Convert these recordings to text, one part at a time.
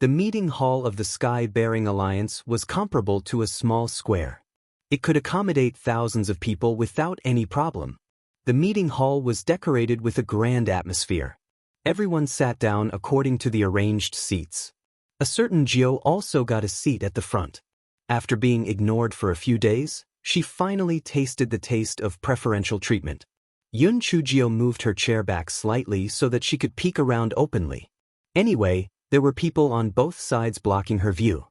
The meeting hall of the Sky-Bearing Alliance was comparable to a small square. It could accommodate thousands of people without any problem. The meeting hall was decorated with a grand atmosphere. Everyone sat down according to the arranged seats. A certain Geo also got a seat at the front. After being ignored for a few days, she finally tasted the taste of preferential treatment. Yun Chugio moved her chair back slightly so that she could peek around openly. Anyway, there were people on both sides blocking her view.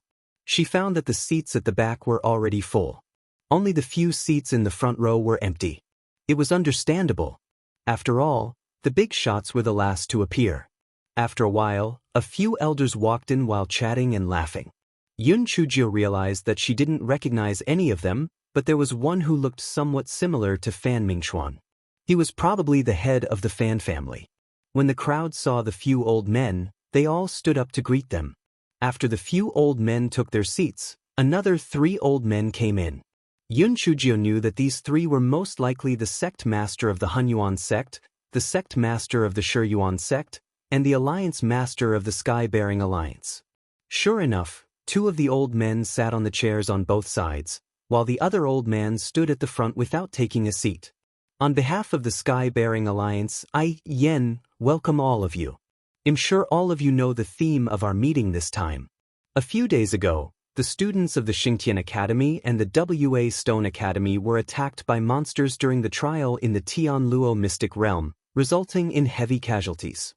She found that the seats at the back were already full. Only the few seats in the front row were empty. It was understandable. After all, the big shots were the last to appear. After a while, a few elders walked in while chatting and laughing. Yun Chugio realized that she didn't recognize any of them, but there was one who looked somewhat similar to Fan Mingxuan. He was probably the head of the Fan family. When the crowd saw the few old men, they all stood up to greet them. After the few old men took their seats, another 3 old men came in. Yun Chugio knew that these 3 were most likely the sect master of the Hunyuan sect, the sect master of the Shiyuan sect, and the alliance master of the Sky-Bearing Alliance. Sure enough, 2 of the old men sat on the chairs on both sides, while the other old man stood at the front without taking a seat. On behalf of the Sky-Bearing Alliance, Yen, welcome all of you. I'm sure all of you know the theme of our meeting this time. A few days ago, the students of the Xingtian Academy and the WA Stone Academy were attacked by monsters during the trial in the Tianluo Mystic Realm, resulting in heavy casualties.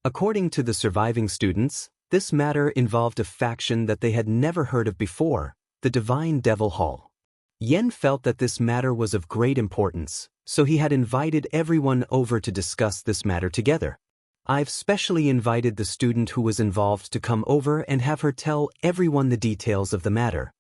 According to the surviving students, this matter involved a faction that they had never heard of before, the Divine Devil Hall. Yen felt that this matter was of great importance, so he had invited everyone over to discuss this matter together. I've specially invited the student who was involved to come over and have her tell everyone the details of the matter.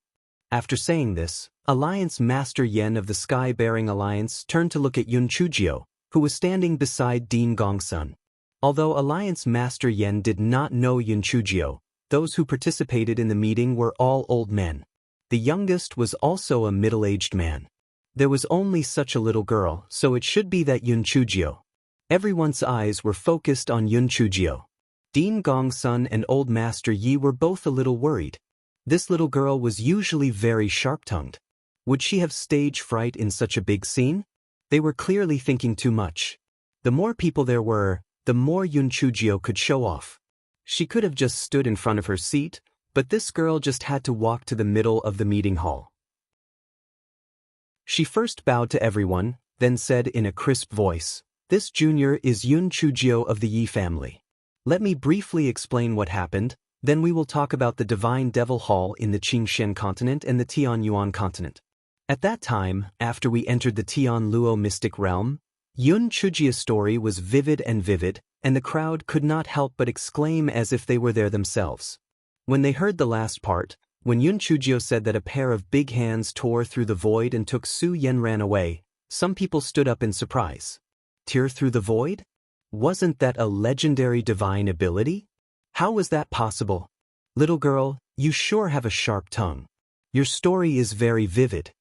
After saying this, Alliance Master Yen of the Sky-Bearing Alliance turned to look at Yun Chugio, who was standing beside Dean Gongsun. Although Alliance Master Yen did not know Yun Chugio, those who participated in the meeting were all old men. The youngest was also a middle-aged man. There was only such a little girl, so it should be that Yun Chugio. Everyone's eyes were focused on Yun Chugio. Dean Gongsun and Old Master Yi were both a little worried. This little girl was usually very sharp-tongued. Would she have stage fright in such a big scene? They were clearly thinking too much. The more people there were, the more Yun Chugio could show off. She could have just stood in front of her seat, but this girl just had to walk to the middle of the meeting hall. She first bowed to everyone, then said in a crisp voice, "This junior is Yun Chugio of the Yi family. Let me briefly explain what happened, then we will talk about the Divine Devil Hall in the Qingxian continent and the Tianyuan continent." At that time, after we entered the Tianluo Mystic Realm, Yun Chugio's story was vivid, and the crowd could not help but exclaim as if they were there themselves. When they heard the last part, when Yun Chugio said that a pair of big hands tore through the void and took Su Yen ran away, some people stood up in surprise. Tear through the void? Wasn't that a legendary divine ability? How was that possible? Little girl, you sure have a sharp tongue. Your story is very vivid.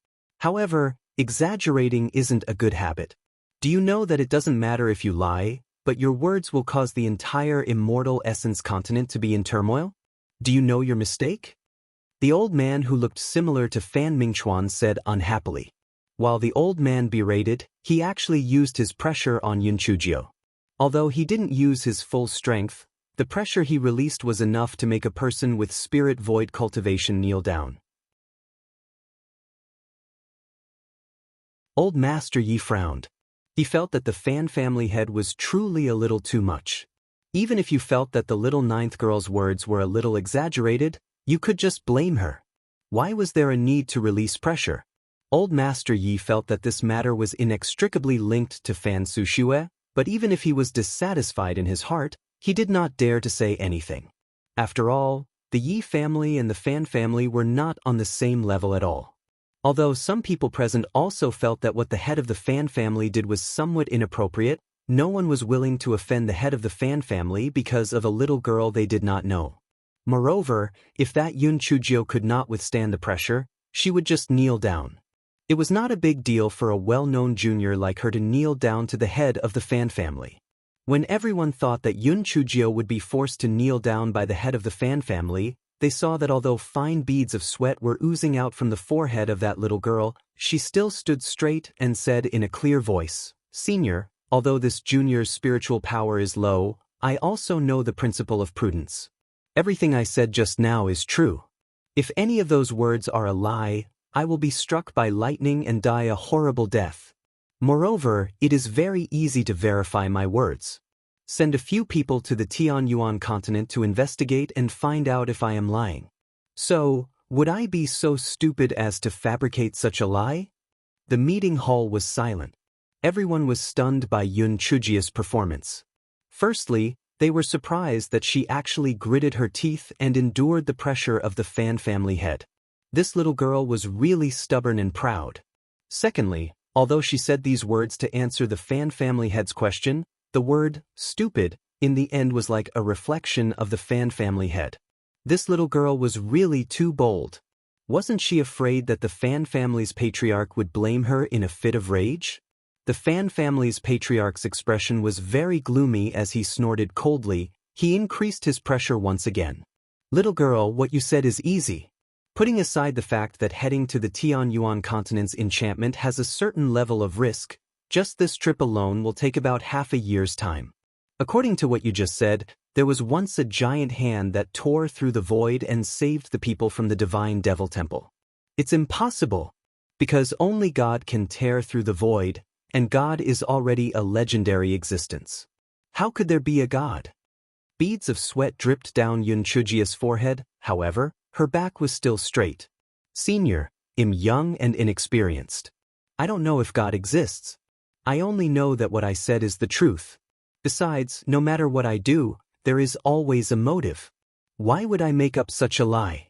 However, exaggerating isn't a good habit. Do you know that it doesn't matter if you lie, but your words will cause the entire immortal essence continent to be in turmoil? Do you know your mistake? The old man who looked similar to Fan Mingxuan said unhappily. While the old man berated, he actually used his pressure on Yun Chugio. Although he didn't use his full strength, the pressure he released was enough to make a person with spirit void cultivation kneel down. Old Master Yi frowned. He felt that the Fan family head was truly a little too much. Even if you felt that the little ninth girl's words were a little exaggerated, you could just blame her. Why was there a need to release pressure? Old Master Yi felt that this matter was inextricably linked to Fan Sushue, but even if he was dissatisfied in his heart, he did not dare to say anything. After all, the Yi family and the Fan family were not on the same level at all. Although some people present also felt that what the head of the Fan family did was somewhat inappropriate, no one was willing to offend the head of the Fan family because of a little girl they did not know. Moreover, if that Yun Chugio could not withstand the pressure, she would just kneel down. It was not a big deal for a well-known junior like her to kneel down to the head of the Fan family. When everyone thought that Yun Chujio would be forced to kneel down by the head of the Fan family, they saw that although fine beads of sweat were oozing out from the forehead of that little girl, she still stood straight and said in a clear voice, "Senior, although this junior's spiritual power is low, I also know the principle of prudence. Everything I said just now is true. If any of those words are a lie, I will be struck by lightning and die a horrible death. Moreover, it is very easy to verify my words. Send a few people to the Tianyuan continent to investigate and find out if I am lying. So, would I be so stupid as to fabricate such a lie?" The meeting hall was silent. Everyone was stunned by Yun Chujio's performance. Firstly, they were surprised that she actually gritted her teeth and endured the pressure of the Fan family head. This little girl was really stubborn and proud. Secondly, although she said these words to answer the Fan family head's question, the word, stupid, in the end was like a reflection of the Fan family head. This little girl was really too bold. Wasn't she afraid that the Fan family's patriarch would blame her in a fit of rage? The Fan family's patriarch's expression was very gloomy as he snorted coldly. He increased his pressure once again. "Little girl, what you said is easy. Putting aside the fact that heading to the Tianyuan continent's enchantment has a certain level of risk, just this trip alone will take about half a year's time. According to what you just said, there was once a giant hand that tore through the void and saved the people from the divine devil temple. It's impossible, because only God can tear through the void, and God is already a legendary existence. How could there be a God?" Beads of sweat dripped down Yun Chujio's forehead. However, her back was still straight. "Senior, I'm young and inexperienced. I don't know if God exists. I only know that what I said is the truth. Besides, no matter what I do, there is always a motive. Why would I make up such a lie?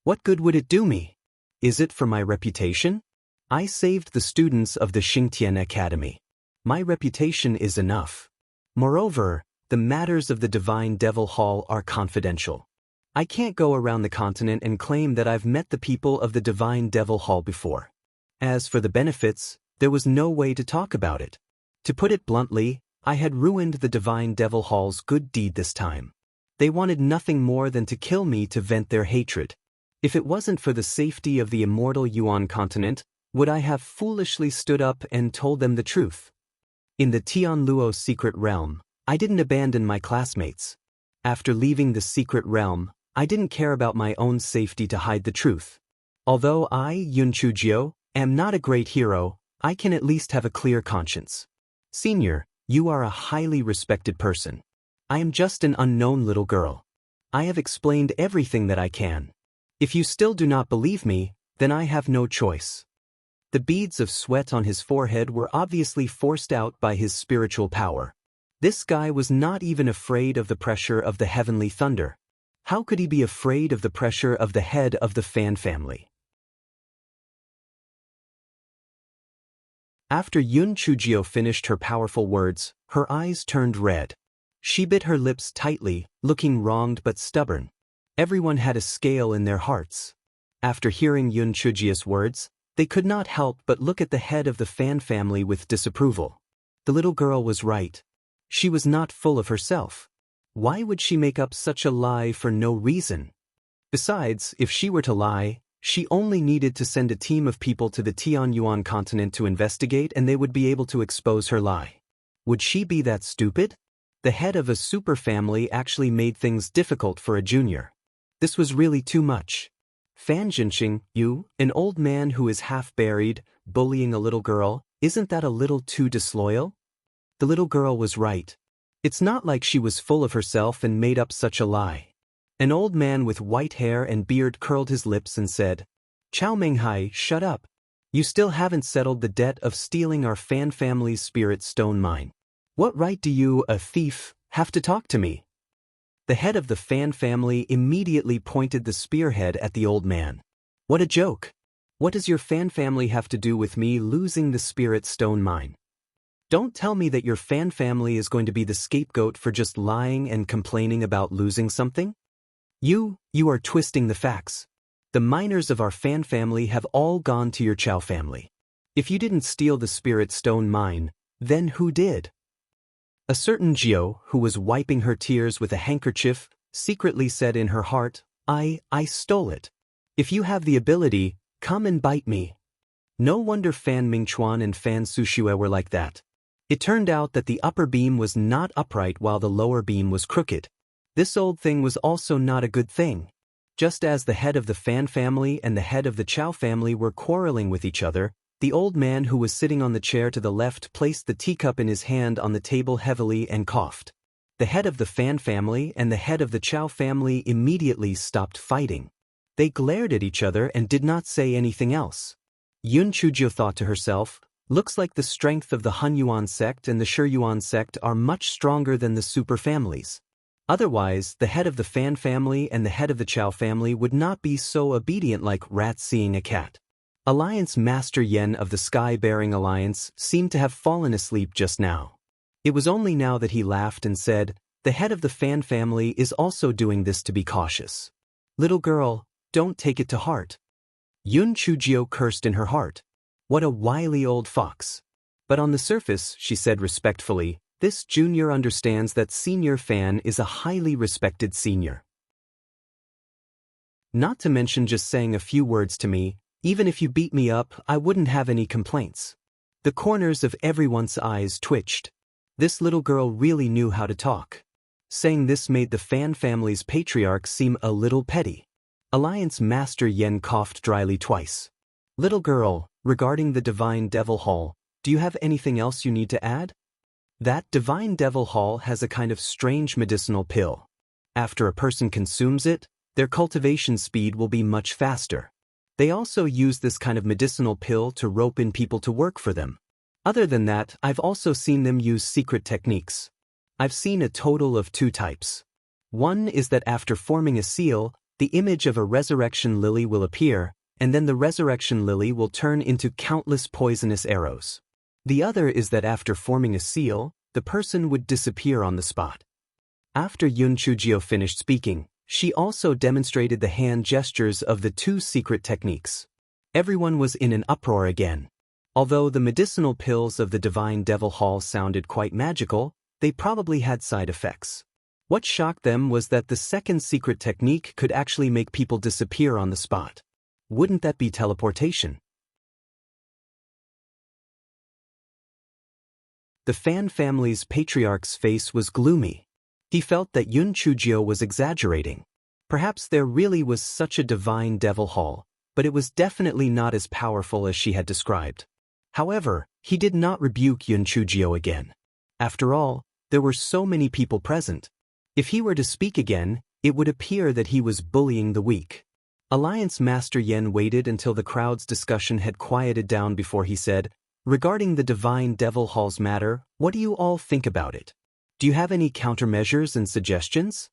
What good would it do me? Is it for my reputation? I saved the students of the Xingtian Academy. My reputation is enough. Moreover, the matters of the Divine Devil Hall are confidential. I can't go around the continent and claim that I've met the people of the Divine Devil Hall before. As for the benefits, there was no way to talk about it. To put it bluntly, I had ruined the Divine Devil Hall's good deed this time. They wanted nothing more than to kill me to vent their hatred. If it wasn't for the safety of the immortal Yuan continent, would I have foolishly stood up and told them the truth? In the Tianluo secret realm, I didn't abandon my classmates. After leaving the secret realm, I didn't care about my own safety to hide the truth. Although I, Yun Chujio, am not a great hero, I can at least have a clear conscience. Senior, you are a highly respected person. I am just an unknown little girl. I have explained everything that I can. If you still do not believe me, then I have no choice." The beads of sweat on his forehead were obviously forced out by his spiritual power. This guy was not even afraid of the pressure of the heavenly thunder. How could he be afraid of the pressure of the head of the Fan family? After Yun Chujio finished her powerful words, her eyes turned red. She bit her lips tightly, looking wronged but stubborn. Everyone had a scale in their hearts. After hearing Yun Chujio's words, they could not help but look at the head of the Fan family with disapproval. The little girl was right. She was not full of herself. Why would she make up such a lie for no reason? Besides, if she were to lie, she only needed to send a team of people to the Tianyuan continent to investigate and they would be able to expose her lie. Would she be that stupid? The head of a super family actually made things difficult for a junior. This was really too much. Fan Jinxing, you, an old man who is half buried, bullying a little girl, isn't that a little too disloyal? The little girl was right. It's not like she was full of herself and made up such a lie. An old man with white hair and beard curled his lips and said, "Chao Menghai, shut up. You still haven't settled the debt of stealing our Fan family's spirit stone mine. What right do you, a thief, have to talk to me?" The head of the Fan family immediately pointed the spearhead at the old man. "What a joke. What does your Fan family have to do with me losing the spirit stone mine? Don't tell me that your Fan family is going to be the scapegoat for just lying and complaining about losing something? You are twisting the facts. The miners of our Fan family have all gone to your Chao family. If you didn't steal the spirit stone mine, then who did?" A certain Jiao, who was wiping her tears with a handkerchief, secretly said in her heart, I stole it. If you have the ability, come and bite me. No wonder Fan Mingchuan and Fan Sushue were like that. It turned out that the upper beam was not upright while the lower beam was crooked. This old thing was also not a good thing. Just as the head of the Fan family and the head of the Chow family were quarreling with each other, the old man who was sitting on the chair to the left placed the teacup in his hand on the table heavily and coughed. The head of the Fan family and the head of the Chow family immediately stopped fighting. They glared at each other and did not say anything else. Yun Chujio thought to herself, looks like the strength of the Hunyuan sect and the Shiyuan sect are much stronger than the super families. Otherwise, the head of the Fan family and the head of the Chow family would not be so obedient like rats seeing a cat. Alliance Master Yen of the Sky-Bearing Alliance seemed to have fallen asleep just now. It was only now that he laughed and said, the head of the Fan family is also doing this to be cautious. Little girl, don't take it to heart. Yun Chujio cursed in her heart. What a wily old fox. But on the surface, she said respectfully, this junior understands that Senior Fan is a highly respected senior. Not to mention just saying a few words to me, even if you beat me up, I wouldn't have any complaints. The corners of everyone's eyes twitched. This little girl really knew how to talk. Saying this made the Fan family's patriarch seem a little petty. Alliance Master Yen coughed dryly twice. Little girl, regarding the Divine Devil Hall, do you have anything else you need to add? That Divine Devil Hall has a kind of strange medicinal pill. After a person consumes it, their cultivation speed will be much faster. They also use this kind of medicinal pill to rope in people to work for them. Other than that, I've also seen them use secret techniques. I've seen a total of 2 types. One is that after forming a seal, the image of a resurrection lily will appear, and then the resurrection lily will turn into countless poisonous arrows. The other is that after forming a seal, the person would disappear on the spot. After Yun Chujio finished speaking, she also demonstrated the hand gestures of the 2 secret techniques. Everyone was in an uproar again. Although the medicinal pills of the Divine Devil Hall sounded quite magical, they probably had side effects. What shocked them was that the second secret technique could actually make people disappear on the spot. Wouldn't that be teleportation? The Fan family's patriarch's face was gloomy. He felt that Yun Chujio was exaggerating. Perhaps there really was such a Divine Devil Hall, but it was definitely not as powerful as she had described. However, he did not rebuke Yun Chujio again. After all, there were so many people present. If he were to speak again, it would appear that he was bullying the weak. Alliance Master Yen waited until the crowd's discussion had quieted down before he said, regarding the Divine Devil Hall's matter, what do you all think about it? Do you have any countermeasures and suggestions?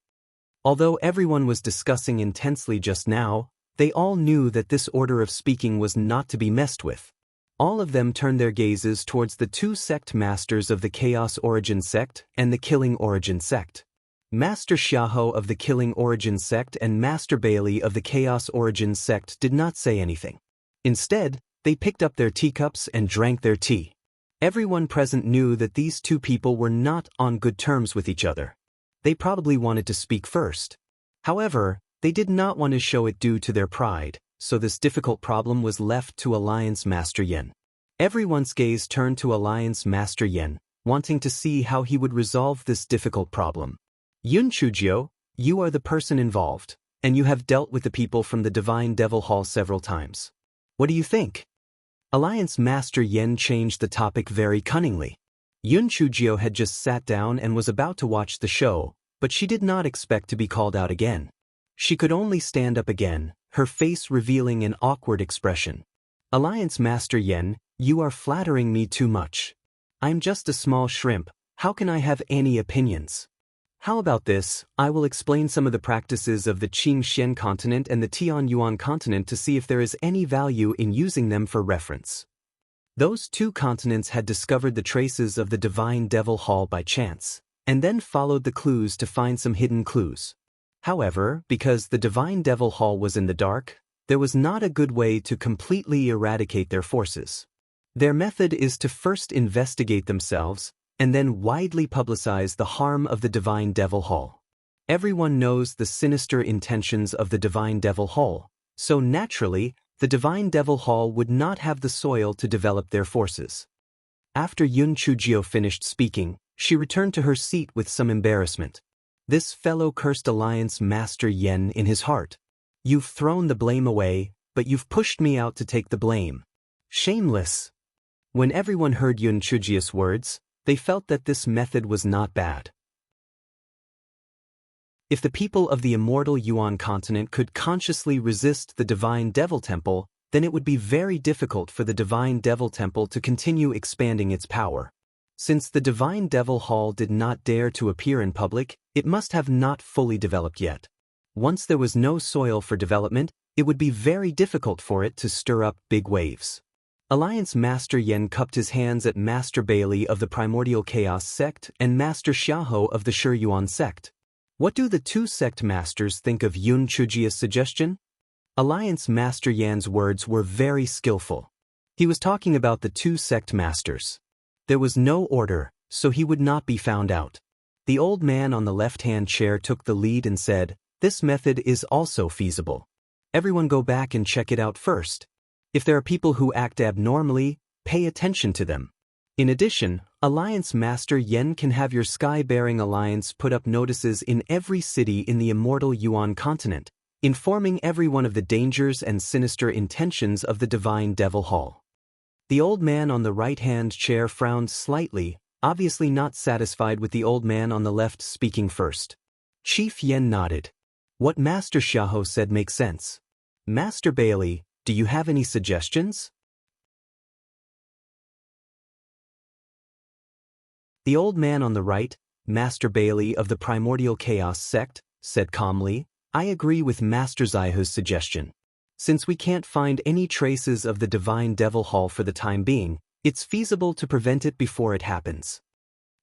Although everyone was discussing intensely just now, they all knew that this order of speaking was not to be messed with. All of them turned their gazes towards the 2 sect masters of the Chaos Origin sect and the Killing Origin sect. Master Xiaoho of the Killing Origin sect and Master Bailey of the Chaos Origin sect did not say anything. Instead, they picked up their teacups and drank their tea. Everyone present knew that these 2 people were not on good terms with each other. They probably wanted to speak first. However, they did not want to show it due to their pride, so this difficult problem was left to Alliance Master Yen. Everyone's gaze turned to Alliance Master Yen, wanting to see how he would resolve this difficult problem. Yun Chujio, you are the person involved, and you have dealt with the people from the Divine Devil Hall several times. What do you think? Alliance Master Yen changed the topic very cunningly. Yun Chujio had just sat down and was about to watch the show, but she did not expect to be called out again. She could only stand up again, her face revealing an awkward expression. Alliance Master Yen, you are flattering me too much. I'm just a small shrimp, how can I have any opinions? How about this, I will explain some of the practices of the Qingxian continent and the Tianyuan continent to see if there is any value in using them for reference. Those 2 continents had discovered the traces of the Divine Devil Hall by chance, and then followed the clues to find some hidden clues. However, because the Divine Devil Hall was in the dark, there was not a good way to completely eradicate their forces. Their method is to first investigate themselves, and then widely publicize the harm of the Divine Devil Hall. Everyone knows the sinister intentions of the Divine Devil Hall, so naturally, the Divine Devil Hall would not have the soil to develop their forces. After Yun Chujio finished speaking, she returned to her seat with some embarrassment. This fellow cursed Alliance Master Yen in his heart. You've thrown the blame away, but you've pushed me out to take the blame. Shameless. When everyone heard Yun Chujio's words, they felt that this method was not bad. If the people of the immortal Yuan continent could consciously resist the Divine Devil Temple, then it would be very difficult for the Divine Devil Temple to continue expanding its power. Since the Divine Devil Hall did not dare to appear in public, it must have not fully developed yet. Once there was no soil for development, it would be very difficult for it to stir up big waves. Alliance Master Yen cupped his hands at Master Bailey of the Primordial Chaos Sect and Master Xiaoho of the Shi Yuan Sect. What do the two sect masters think of Yun Chujio's suggestion? Alliance Master Yan's words were very skillful. He was talking about the two sect masters. There was no order, so he would not be found out. The old man on the left-hand chair took the lead and said, "This method is also feasible. Everyone go back and check it out first. If there are people who act abnormally, pay attention to them. In addition, Alliance Master Yen can have your Sky-Bearing Alliance put up notices in every city in the immortal Yuan continent, informing everyone of the dangers and sinister intentions of the Divine Devil Hall." The old man on the right-hand chair frowned slightly, obviously not satisfied with the old man on the left speaking first. Chief Yen nodded. What Master Xiaoho said makes sense. Master Bailey, do you have any suggestions? The old man on the right, Master Bailey of the Primordial Chaos Sect, said calmly, "I agree with Master Zaihu's suggestion. Since we can't find any traces of the Divine Devil Hall for the time being, it's feasible to prevent it before it happens."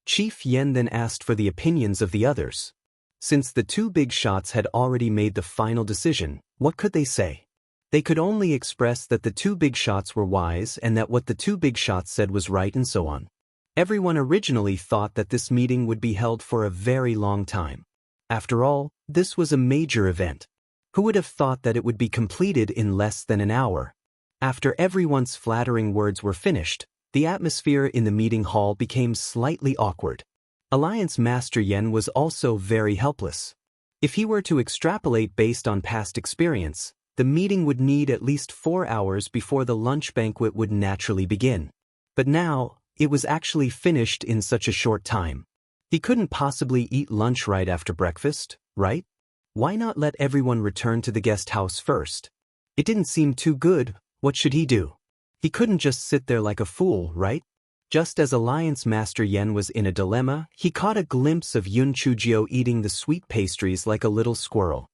Chief Yen then asked for the opinions of the others. Since the two big shots had already made the final decision, what could they say? They could only express that the two big shots were wise and that what the two big shots said was right and so on. Everyone originally thought that this meeting would be held for a very long time. After all, this was a major event. Who would have thought that it would be completed in less than an hour? After everyone's flattering words were finished, the atmosphere in the meeting hall became slightly awkward. Alliance Master Yen was also very helpless. If he were to extrapolate based on past experience, the meeting would need at least 4 hours before the lunch banquet would naturally begin. But now, it was actually finished in such a short time. He couldn't possibly eat lunch right after breakfast, right? Why not let everyone return to the guest house first? It didn't seem too good. What should he do? He couldn't just sit there like a fool, right? Just as Alliance Master Yen was in a dilemma, he caught a glimpse of Yun Chujio eating the sweet pastries like a little squirrel.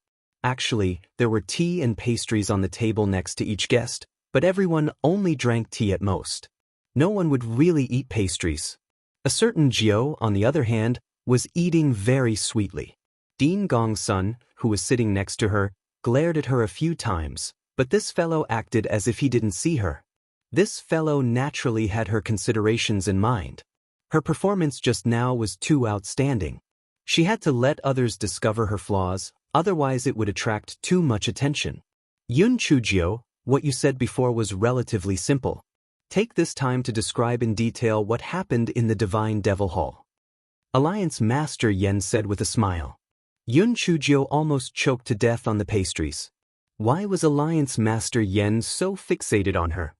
Actually, there were tea and pastries on the table next to each guest, but everyone only drank tea at most. No one would really eat pastries. A certain Jiao, on the other hand, was eating very sweetly. Dean Gong's son, who was sitting next to her, glared at her a few times, but this fellow acted as if he didn't see her. This fellow naturally had her considerations in mind. Her performance just now was too outstanding. She had to let others discover her flaws, otherwise it would attract too much attention. Yun Chujio, what you said before was relatively simple. Take this time to describe in detail what happened in the Divine Devil Hall. Alliance Master Yen said with a smile. Yun Chujio almost choked to death on the pastries. Why was Alliance Master Yen so fixated on her?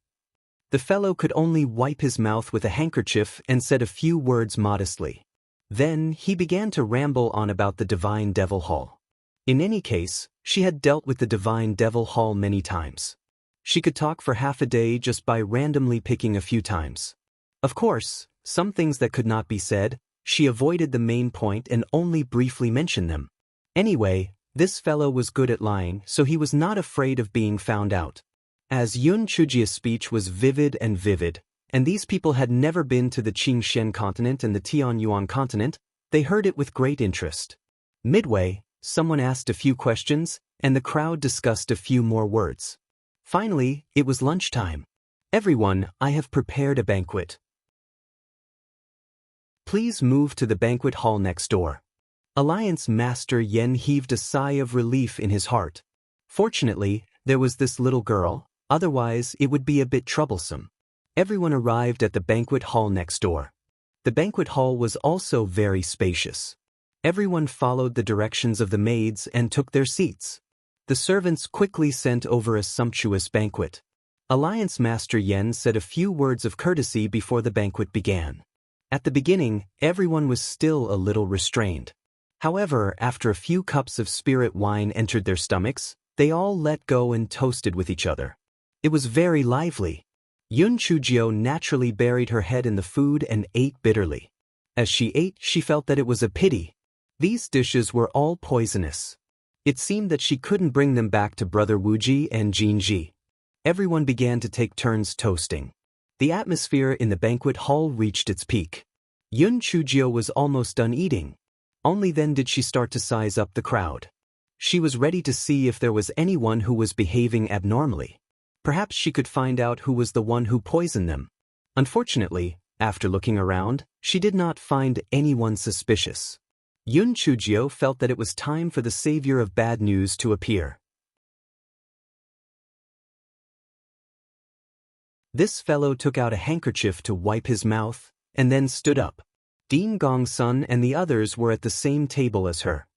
The fellow could only wipe his mouth with a handkerchief and said a few words modestly. Then he began to ramble on about the Divine Devil Hall. In any case, she had dealt with the Divine Devil Hall many times. She could talk for half a day just by randomly picking a few times. Of course, some things that could not be said, she avoided the main point and only briefly mentioned them. Anyway, this fellow was good at lying, so he was not afraid of being found out. As Yun Chujio's speech was vivid, and these people had never been to the Qingshen continent and the Tianyuan continent, they heard it with great interest. Midway, someone asked a few questions, and the crowd discussed a few more words. Finally, it was lunchtime. Everyone, I have prepared a banquet. Please move to the banquet hall next door." Alliance Master Yen heaved a sigh of relief in his heart. Fortunately, there was this little girl, otherwise it would be a bit troublesome. Everyone arrived at the banquet hall next door. The banquet hall was also very spacious. Everyone followed the directions of the maids and took their seats. The servants quickly sent over a sumptuous banquet. Alliance Master Yen said a few words of courtesy before the banquet began. At the beginning, everyone was still a little restrained. However, after a few cups of spirit wine entered their stomachs, they all let go and toasted with each other. It was very lively. Yun Chujio naturally buried her head in the food and ate bitterly. As she ate, she felt that it was a pity. These dishes were all poisonous. It seemed that she couldn't bring them back to Brother Wuji and Jinji. Everyone began to take turns toasting. The atmosphere in the banquet hall reached its peak. Yun Chujio was almost done eating. Only then did she start to size up the crowd. She was ready to see if there was anyone who was behaving abnormally. Perhaps she could find out who was the one who poisoned them. Unfortunately, after looking around, she did not find anyone suspicious. Yun Chujio felt that it was time for the savior of bad news to appear. This fellow took out a handkerchief to wipe his mouth, and then stood up. Dean Gongsun and the others were at the same table as her.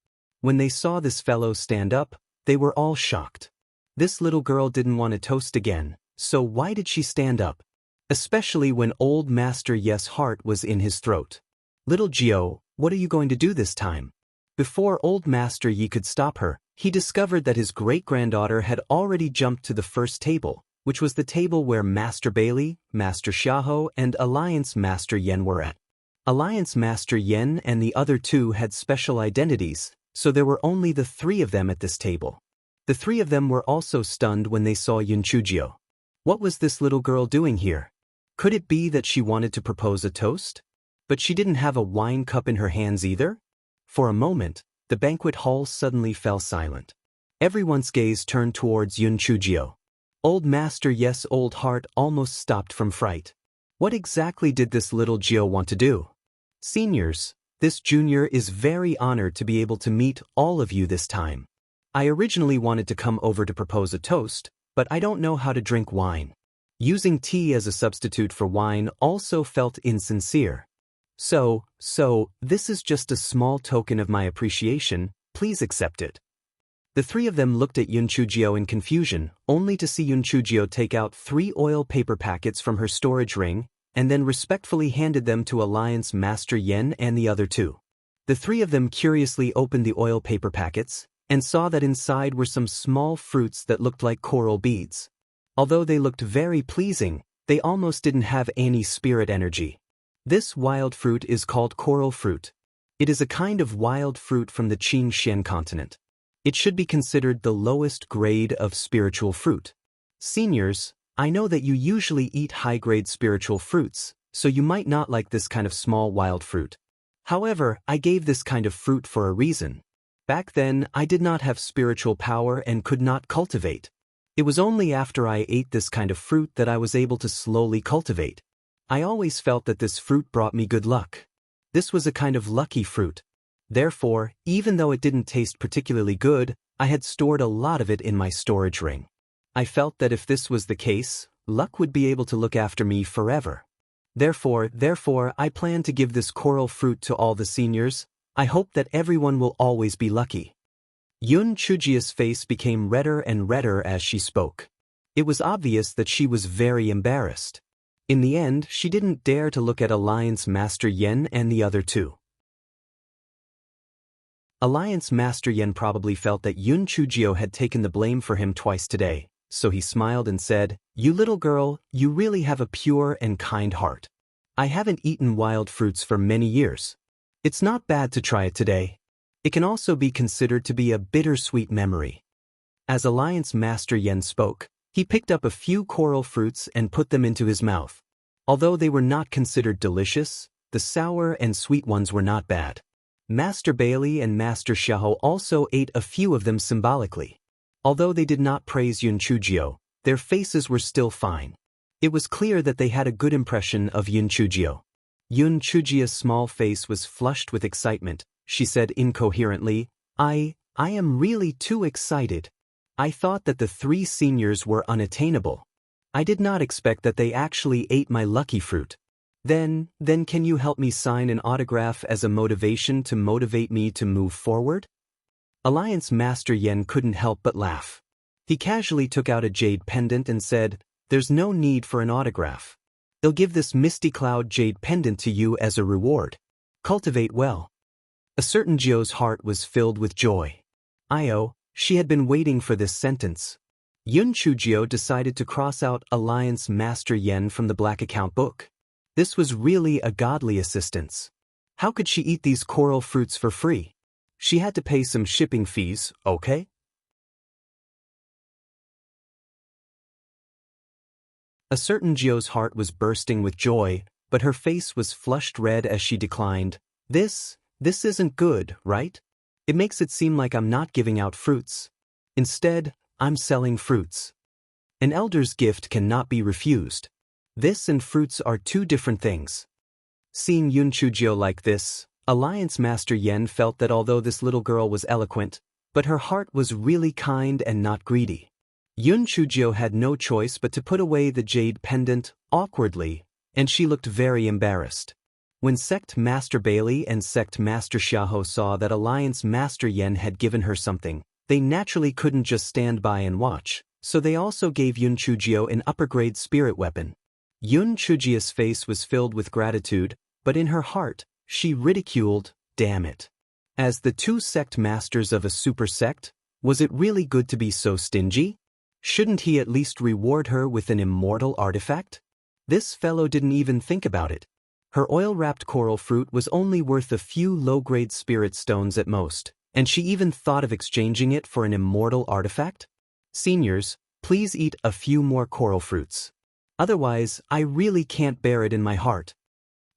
When they saw this fellow stand up, they were all shocked. This little girl didn't want to toast again, so why did she stand up? Especially when old Master Yes' heart was in his throat. "Little Gio, what are you going to do this time?" Before old Master Yi could stop her, he discovered that his great-granddaughter had already jumped to the first table, which was the table where Master Bailey, Master Xiahou, and Alliance Master Yen were at. Alliance Master Yen and the other two had special identities, so there were only the three of them at this table. The three of them were also stunned when they saw Yun Chujio. What was this little girl doing here? Could it be that she wanted to propose a toast? But she didn't have a wine cup in her hands either? For a moment, the banquet hall suddenly fell silent. Everyone's gaze turned towards Yun Chujio. Old Master Yes' old heart almost stopped from fright. What exactly did this little Gio want to do? Seniors, this junior is very honored to be able to meet all of you this time. I originally wanted to come over to propose a toast, but I don't know how to drink wine. Using tea as a substitute for wine also felt insincere. So, this is just a small token of my appreciation, please accept it. The three of them looked at Yun Chujio in confusion, only to see Yun Chujio take out 3 oil paper packets from her storage ring, and then respectfully handed them to Alliance Master Yen and the other two. The three of them curiously opened the oil paper packets, and saw that inside were some small fruits that looked like coral beads. Although they looked very pleasing, they almost didn't have any spirit energy. This wild fruit is called coral fruit. It is a kind of wild fruit from the Qingxian continent. It should be considered the lowest grade of spiritual fruit. Seniors, I know that you usually eat high-grade spiritual fruits, so you might not like this kind of small wild fruit. However, I gave this kind of fruit for a reason. Back then, I did not have spiritual power and could not cultivate. It was only after I ate this kind of fruit that I was able to slowly cultivate. I always felt that this fruit brought me good luck. This was a kind of lucky fruit. Therefore, even though it didn't taste particularly good, I had stored a lot of it in my storage ring. I felt that if this was the case, luck would be able to look after me forever. Therefore, I plan to give this coral fruit to all the seniors. I hope that everyone will always be lucky. Yun Chujio's face became redder and redder as she spoke. It was obvious that she was very embarrassed. In the end, she didn't dare to look at Alliance Master Yen and the other two. Alliance Master Yen probably felt that Yun Chujio had taken the blame for him twice today, so he smiled and said, "You little girl, you really have a pure and kind heart. I haven't eaten wild fruits for many years. It's not bad to try it today. It can also be considered to be a bittersweet memory." As Alliance Master Yen spoke, he picked up a few coral fruits and put them into his mouth. Although they were not considered delicious, the sour and sweet ones were not bad. Master Bailey and Master Xiahou also ate a few of them symbolically. Although they did not praise Yun Chujio, their faces were still fine. It was clear that they had a good impression of Yun Chujio. Yun Chujia's small face was flushed with excitement. She said incoherently, I am really too excited. I thought that the 3 seniors were unattainable. I did not expect that they actually ate my lucky fruit. Then can you help me sign an autograph as a motivation to motivate me to move forward? Alliance Master Yen couldn't help but laugh. He casually took out a jade pendant and said, there's no need for an autograph. I'll give this Misty Cloud jade pendant to you as a reward. Cultivate well. A certain Jio's heart was filled with joy. She had been waiting for this sentence. Yun Chujio decided to cross out Alliance Master Yen from the black account book. This was really a godly assistance. How could she eat these coral fruits for free? She had to pay some shipping fees, okay? A certain Jio's heart was bursting with joy, but her face was flushed red as she declined. This isn't good, right? It makes it seem like I'm not giving out fruits. Instead, I'm selling fruits. An elder's gift cannot be refused. This and fruits are 2 different things. Seeing Yun Chujio like this, Alliance Master Yen felt that although this little girl was eloquent, but her heart was really kind and not greedy. Yun Chujio had no choice but to put away the jade pendant, awkwardly, and she looked very embarrassed. When Sect Master Bailey and Sect Master Xiaoho saw that Alliance Master Yen had given her something, they naturally couldn't just stand by and watch, so they also gave Yun Chujio an upper-grade spirit weapon. Yun Chujio's face was filled with gratitude, but in her heart, she ridiculed, damn it. As the 2 sect masters of a super sect, was it really good to be so stingy? Shouldn't he at least reward her with an immortal artifact? This fellow didn't even think about it. Her oil-wrapped coral fruit was only worth a few low-grade spirit stones at most, and she even thought of exchanging it for an immortal artifact? Seniors, please eat a few more coral fruits. Otherwise, I really can't bear it in my heart.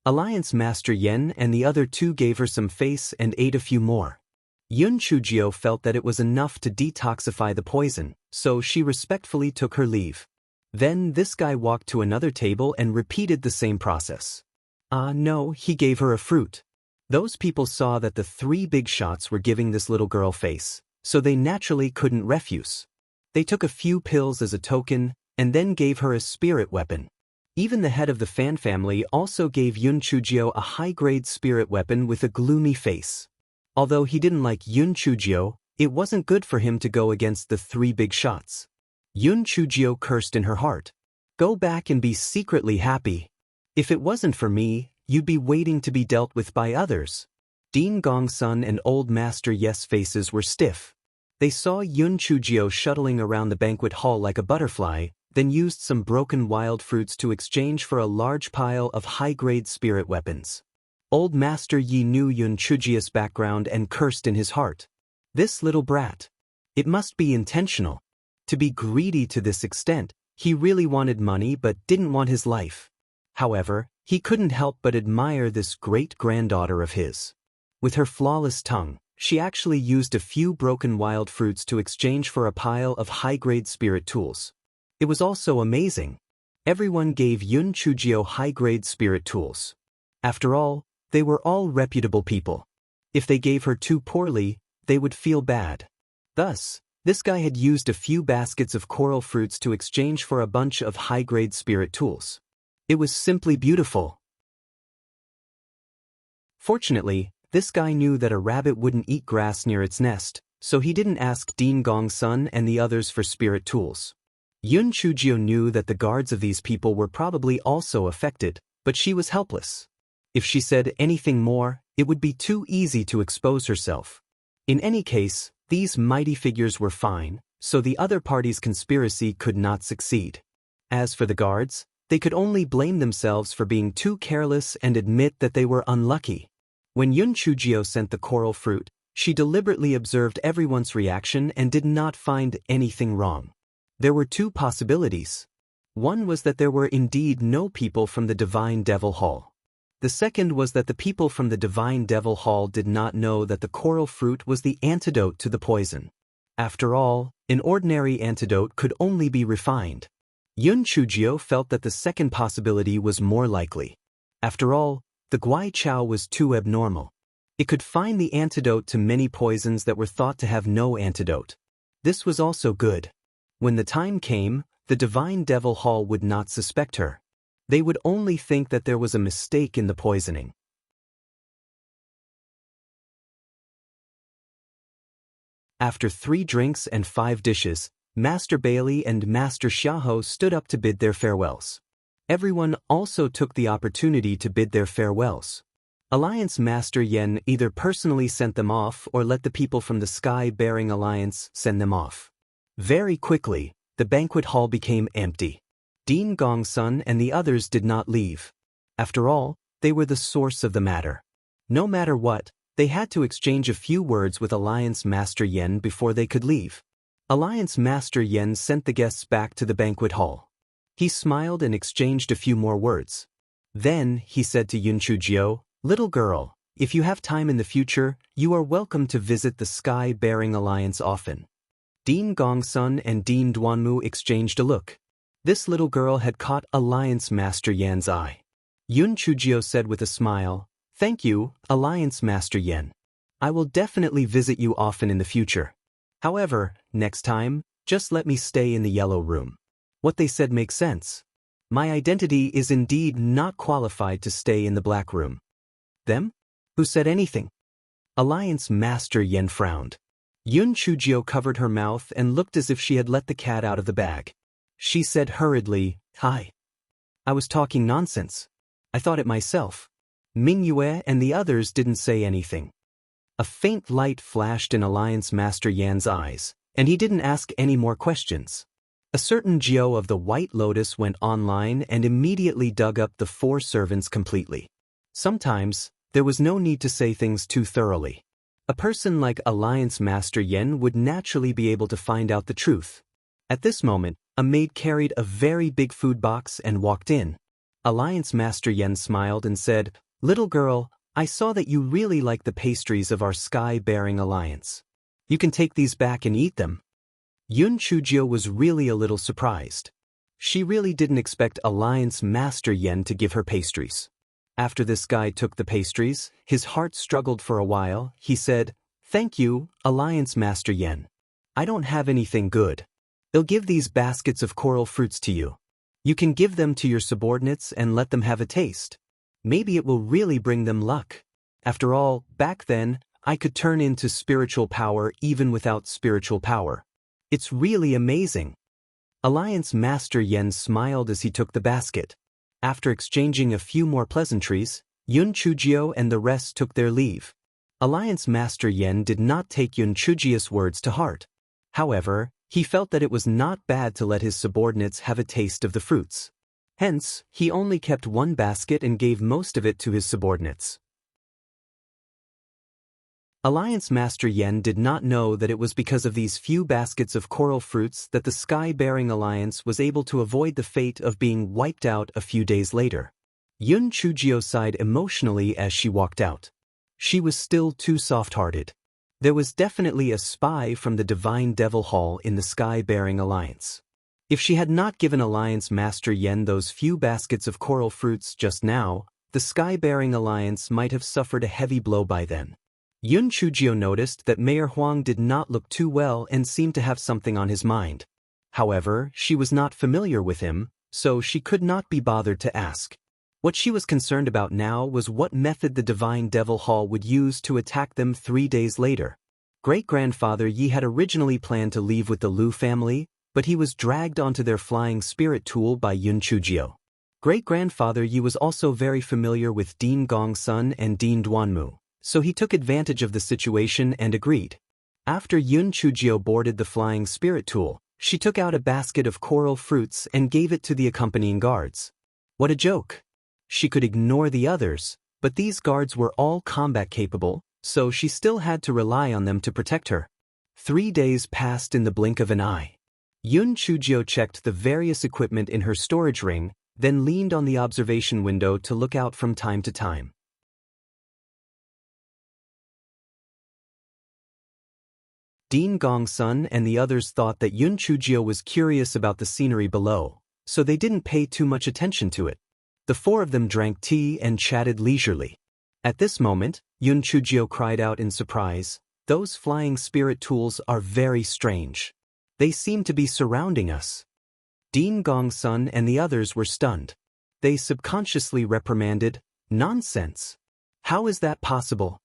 Alliance Master Yen and the other 2 gave her some face and ate a few more. Yun Chujio felt that it was enough to detoxify the poison, so she respectfully took her leave. Then this guy walked to another table and repeated the same process. No, he gave her a fruit. Those people saw that the 3 big shots were giving this little girl face, so they naturally couldn't refuse. They took a few pills as a token, and then gave her a spirit weapon. Even the head of the Fan family also gave Yun Chujio a high-grade spirit weapon with a gloomy face. Although he didn't like Yun Chujio, it wasn't good for him to go against the 3 big shots. Yun Chujio cursed in her heart. Go back and be secretly happy. If it wasn't for me, you'd be waiting to be dealt with by others. Dean Gongsun and Old Master Yes' faces were stiff. They saw Yun Chujio shuttling around the banquet hall like a butterfly, then used some broken wild fruits to exchange for a large pile of high-grade spirit weapons. Old Master Yi knew Yun Chujio's background and cursed in his heart. This little brat. It must be intentional. To be greedy to this extent, he really wanted money but didn't want his life. However, he couldn't help but admire this great-granddaughter of his. With her flawless tongue, she actually used a few broken wild fruits to exchange for a pile of high-grade spirit tools. It was also amazing. Everyone gave Yun Chujio high-grade spirit tools. After all, they were all reputable people. If they gave her too poorly, they would feel bad. Thus, this guy had used a few baskets of coral fruits to exchange for a bunch of high-grade spirit tools. It was simply beautiful. Fortunately, this guy knew that a rabbit wouldn't eat grass near its nest, so he didn't ask Dean Gongsun and the others for spirit tools. Yun Chujio knew that the guards of these people were probably also affected, but she was helpless. If she said anything more, it would be too easy to expose herself. In any case, these mighty figures were fine, so the other party's conspiracy could not succeed. As for the guards, they could only blame themselves for being too careless and admit that they were unlucky. When Yun Chujio sent the coral fruit, she deliberately observed everyone's reaction and did not find anything wrong. There were 2 possibilities. One was that there were indeed no people from the Divine Devil Hall. The second was that the people from the Divine Devil Hall did not know that the coral fruit was the antidote to the poison. After all, an ordinary antidote could only be refined. Yun Chujio felt that the second possibility was more likely. After all, The Guai Chao was too abnormal. It could find the antidote to many poisons that were thought to have no antidote. This was also good. When the time came, the Divine Devil Hall would not suspect her. They would only think that there was a mistake in the poisoning. After 3 drinks and 5 dishes, Master Bailey and Master Xiaohou stood up to bid their farewells. Everyone also took the opportunity to bid their farewells. Alliance Master Yen either personally sent them off or let the people from the Sky-Bearing Alliance send them off. Very quickly, the banquet hall became empty. Dean Gongsun and the others did not leave. After all, they were the source of the matter. No matter what, they had to exchange a few words with Alliance Master Yen before they could leave. Alliance Master Yen sent the guests back to the banquet hall. He smiled and exchanged a few more words. Then, he said to Yun Chujio, "Little girl, if you have time in the future, you are welcome to visit the Sky-Bearing Alliance often." Dean Gongsun and Dean Duanmu exchanged a look. This little girl had caught Alliance Master Yan's eye. Yun Chujio said with a smile, "Thank you, Alliance Master Yen. I will definitely visit you often in the future. However, next time, just let me stay in the yellow room." What they said makes sense. My identity is indeed not qualified to stay in the black room. Them? Who said anything? Alliance Master Yen frowned. Yun Chujio covered her mouth and looked as if she had let the cat out of the bag. She said hurriedly, "Hi. I was talking nonsense. I thought it myself." Ming Yue and the others didn't say anything. A faint light flashed in Alliance Master Yan's eyes, and he didn't ask any more questions. A certain Jiao of the White Lotus went online and immediately dug up the 4 servants completely. Sometimes, there was no need to say things too thoroughly. A person like Alliance Master Yen would naturally be able to find out the truth. At this moment, a maid carried a very big food box and walked in. Alliance Master Yen smiled and said, "Little girl, I saw that you really like the pastries of our Sky-Bearing Alliance. You can take these back and eat them." Yun Chujio was really a little surprised. She really didn't expect Alliance Master Yen to give her pastries. After this guy took the pastries, his heart struggled for a while. He said, "Thank you, Alliance Master Yen. I don't have anything good. I'll give these baskets of coral fruits to you. You can give them to your subordinates and let them have a taste. Maybe it will really bring them luck. After all, back then, I could turn into spiritual power even without spiritual power. It's really amazing." Alliance Master Yen smiled as he took the basket. After exchanging a few more pleasantries, Yun Chujio and the rest took their leave. Alliance Master Yen did not take Yun Chujio's words to heart. However, he felt that it was not bad to let his subordinates have a taste of the fruits. Hence, he only kept 1 basket and gave most of it to his subordinates. Alliance Master Yen did not know that it was because of these few baskets of coral fruits that the Sky-Bearing Alliance was able to avoid the fate of being wiped out a few days later. Yun Chujio sighed emotionally as she walked out. She was still too soft-hearted. There was definitely a spy from the Divine Devil Hall in the Sky-Bearing Alliance. If she had not given Alliance Master Yen those few baskets of coral fruits just now, the Sky-Bearing Alliance might have suffered a heavy blow by then. Yun Chujio noticed that Mayor Huang did not look too well and seemed to have something on his mind. However, she was not familiar with him, so she could not be bothered to ask. What she was concerned about now was what method the Divine Devil Hall would use to attack them 3 days later. Great-grandfather Yi had originally planned to leave with the Liu family, but he was dragged onto their flying spirit tool by Yun Chujio. Great-grandfather Yi was also very familiar with Dean Gongsun and Dean Duanmu, so he took advantage of the situation and agreed. After Yun Chujio boarded the flying spirit tool, she took out a basket of coral fruits and gave it to the accompanying guards. What a joke! She could ignore the others, but these guards were all combat capable, so she still had to rely on them to protect her. 3 days passed in the blink of an eye. Yun Chujio checked the various equipment in her storage ring, then leaned on the observation window to look out from time to time. Dean Gongsun and the others thought that Yun Chujio was curious about the scenery below, so they didn't pay too much attention to it. The four of them drank tea and chatted leisurely. At this moment, Yun Chujio cried out in surprise, "Those flying spirit tools are very strange. They seem to be surrounding us." Dean Gongsun and the others were stunned. They subconsciously reprimanded, "Nonsense! How is that possible?"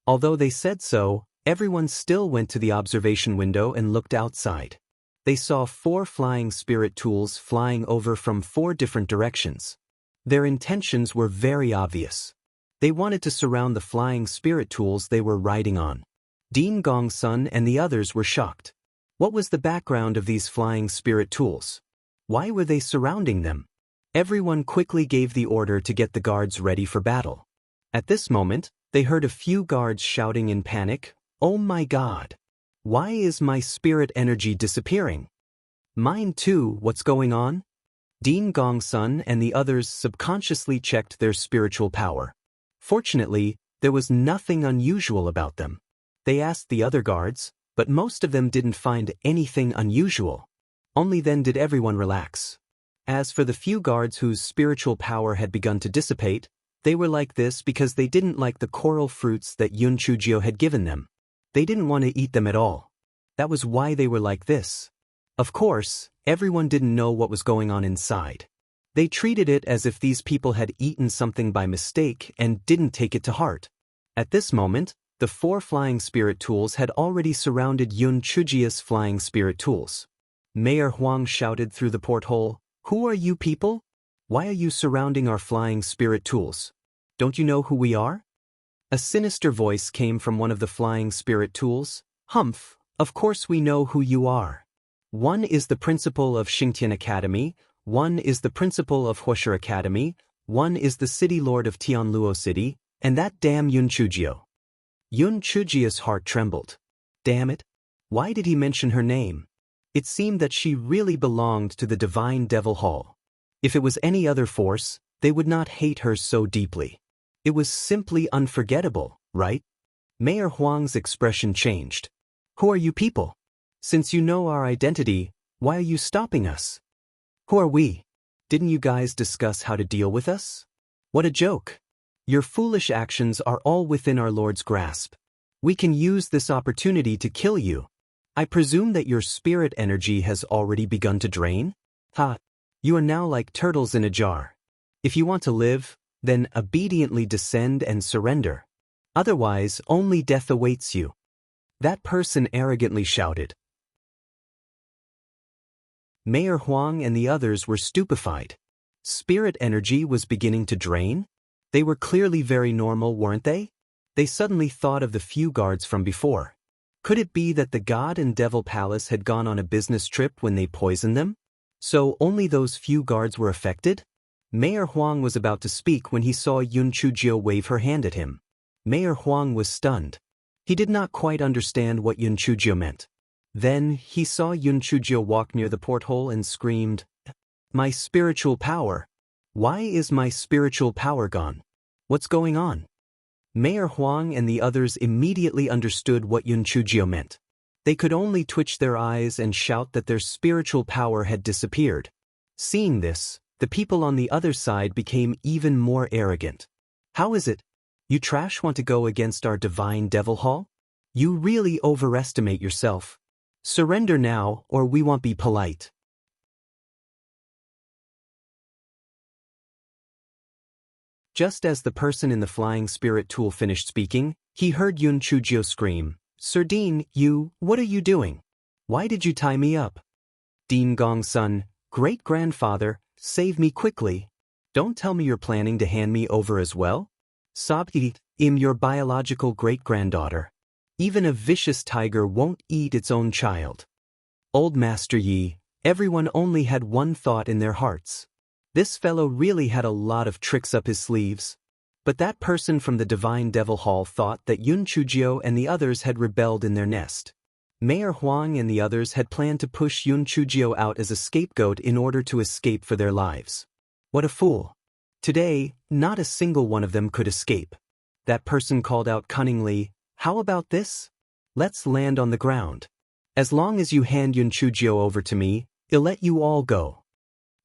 Although they said so, everyone still went to the observation window and looked outside. They saw 4 flying spirit tools flying over from 4 different directions. Their intentions were very obvious. They wanted to surround the flying spirit tools they were riding on. Dean Gongsun and the others were shocked. What was the background of these flying spirit tools? Why were they surrounding them? Everyone quickly gave the order to get the guards ready for battle. At this moment, they heard a few guards shouting in panic, "Oh my God! Why is my spirit energy disappearing? Mine too, what's going on?" Dean Gongsun and the others subconsciously checked their spiritual power. Fortunately, there was nothing unusual about them. They asked the other guards, but most of them didn't find anything unusual. Only then did everyone relax. As for the few guards whose spiritual power had begun to dissipate, they were like this because they didn't like the coral fruits that Yun Chujio had given them. They didn't want to eat them at all. That was why they were like this. Of course, everyone didn't know what was going on inside. They treated it as if these people had eaten something by mistake and didn't take it to heart. At this moment, the 4 flying spirit tools had already surrounded Yun Chujio's flying spirit tools. Mayor Huang shouted through the porthole, "Who are you people? Why are you surrounding our flying spirit tools? Don't you know who we are?" A sinister voice came from one of the flying spirit tools. "Humph, of course we know who you are. One is the principal of Xingtian Academy, one is the principal of Huoshi Academy, one is the city lord of Tianluo City, and that damn Yun Chujio." Yun Chujio's heart trembled. Damn it! Why did he mention her name? It seemed that she really belonged to the Divine Devil Hall. If it was any other force, they would not hate her so deeply. It was simply unforgettable, right? Mayor Huang's expression changed. "Who are you people? Since you know our identity, why are you stopping us? Who are we? Didn't you guys discuss how to deal with us? What a joke. Your foolish actions are all within our Lord's grasp. We can use this opportunity to kill you. I presume that your spirit energy has already begun to drain? Ha! You are now like turtles in a jar. If you want to live, then obediently descend and surrender. Otherwise, only death awaits you." That person arrogantly shouted. Mayor Huang and the others were stupefied. Spirit energy was beginning to drain? They were clearly very normal, weren't they? They suddenly thought of the few guards from before. Could it be that the God and Devil Palace had gone on a business trip when they poisoned them? So only those few guards were affected? Mayor Huang was about to speak when he saw Yun Chujio wave her hand at him. Mayor Huang was stunned. He did not quite understand what Yun Chujio meant. Then, he saw Yun Chujio walk near the porthole and screamed, "My spiritual power! Why is my spiritual power gone? What's going on?" Mayor Huang and the others immediately understood what Yun Chujio meant. They could only twitch their eyes and shout that their spiritual power had disappeared. Seeing this, the people on the other side became even more arrogant. "How is it? You trash want to go against our Divine Devil Hall? You really overestimate yourself. Surrender now, or we won't be polite." Just as the person in the flying spirit tool finished speaking, he heard Yun Chujio scream, "Sir Dean, what are you doing? Why did you tie me up?" Dean Gongsun, "Great-grandfather, save me quickly. Don't tell me you're planning to hand me over as well?" "Sobbed, I'm your biological great-granddaughter. Even a vicious tiger won't eat its own child." Old Master Yi, everyone only had one thought in their hearts. This fellow really had a lot of tricks up his sleeves. But that person from the Divine Devil Hall thought that Yun Chujio and the others had rebelled in their nest. Mayor Huang and the others had planned to push Yun Chujio out as a scapegoat in order to escape for their lives. What a fool. Today, not a single one of them could escape. That person called out cunningly, "How about this? Let's land on the ground. As long as you hand Yun Chujio over to me, I'll let you all go."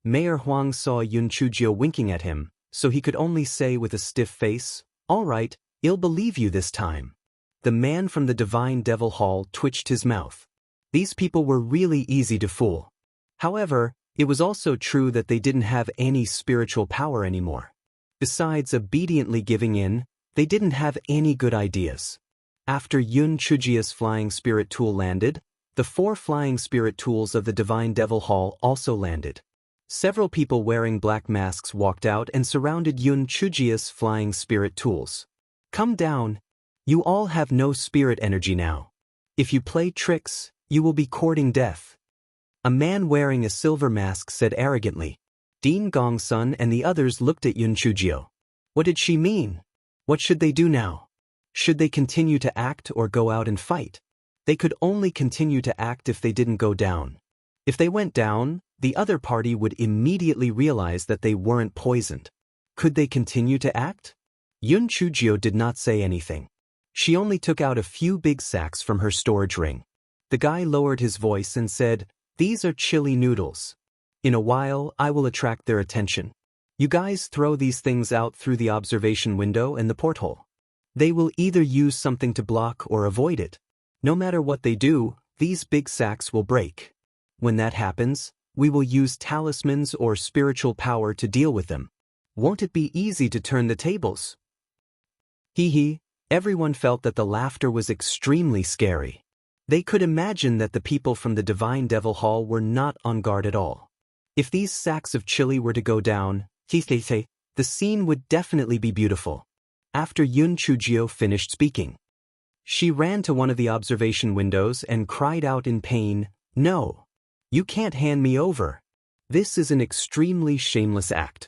Mayor Huang saw Yun Chujio winking at him, so he could only say with a stiff face, "All right, I'll believe you this time." The man from the Divine Devil Hall twitched his mouth. These people were really easy to fool. However, it was also true that they didn't have any spiritual power anymore. Besides obediently giving in, they didn't have any good ideas. After Yun Chujia's flying spirit tool landed, the 4 flying spirit tools of the Divine Devil Hall also landed. Several people wearing black masks walked out and surrounded Yun Chujia's flying spirit tools. "Come down. You all have no spirit energy now. If you play tricks, you will be courting death." A man wearing a silver mask said arrogantly. Dean Gongsun and the others looked at Yun Chujio. What did she mean? What should they do now? Should they continue to act or go out and fight? They could only continue to act if they didn't go down. If they went down, the other party would immediately realize that they weren't poisoned. Could they continue to act? Yun Chujio did not say anything. She only took out a few big sacks from her storage ring. The guy lowered his voice and said, "These are chili noodles. In a while, I will attract their attention. You guys throw these things out through the observation window and the porthole. They will either use something to block or avoid it. No matter what they do, these big sacks will break. When that happens, we will use talismans or spiritual power to deal with them. Won't it be easy to turn the tables?" Hee hee, everyone felt that the laughter was extremely scary. They could imagine that the people from the Divine Devil Hall were not on guard at all. If these sacks of chili were to go down, the scene would definitely be beautiful. After Yun Chujio finished speaking, she ran to one of the observation windows and cried out in pain, "No! You can't hand me over. This is an extremely shameless act.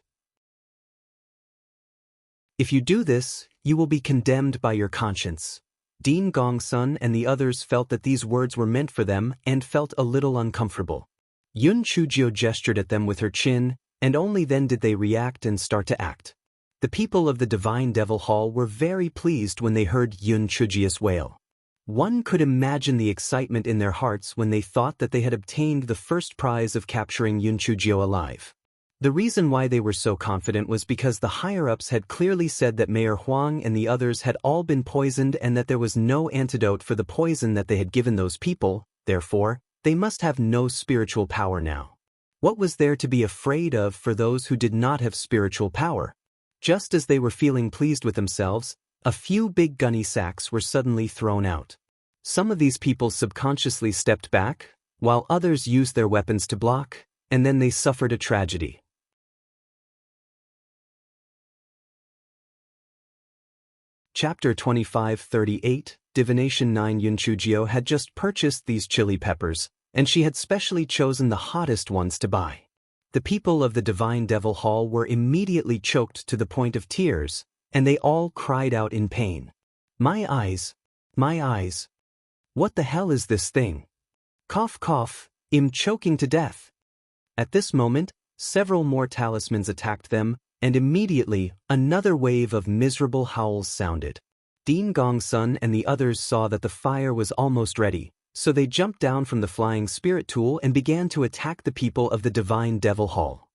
If you do this, you will be condemned by your conscience." Dean Gongsun and the others felt that these words were meant for them and felt a little uncomfortable. Yun Chujio gestured at them with her chin, and only then did they react and start to act. The people of the Divine Devil Hall were very pleased when they heard Yun Chujio's wail. One could imagine the excitement in their hearts when they thought that they had obtained the first prize of capturing Yun Chujio alive. The reason why they were so confident was because the higher-ups had clearly said that Mayor Huang and the others had all been poisoned and that there was no antidote for the poison that they had given those people. Therefore, they must have no spiritual power now. What was there to be afraid of for those who did not have spiritual power? Just as they were feeling pleased with themselves, a few big gunny sacks were suddenly thrown out. Some of these people subconsciously stepped back, while others used their weapons to block, and then they suffered a tragedy. Chapter 2538, Divination 9. Yun Chujio had just purchased these chili peppers, and she had specially chosen the hottest ones to buy. The people of the Divine Devil Hall were immediately choked to the point of tears, and they all cried out in pain. My eyes! My eyes! What the hell is this thing? Cough cough, I'm choking to death." At this moment, several more talismans attacked them, and immediately, another wave of miserable howls sounded. Dean Gongsun and the others saw that the fire was almost ready, so they jumped down from the flying spirit tool and began to attack the people of the Divine Devil Hall.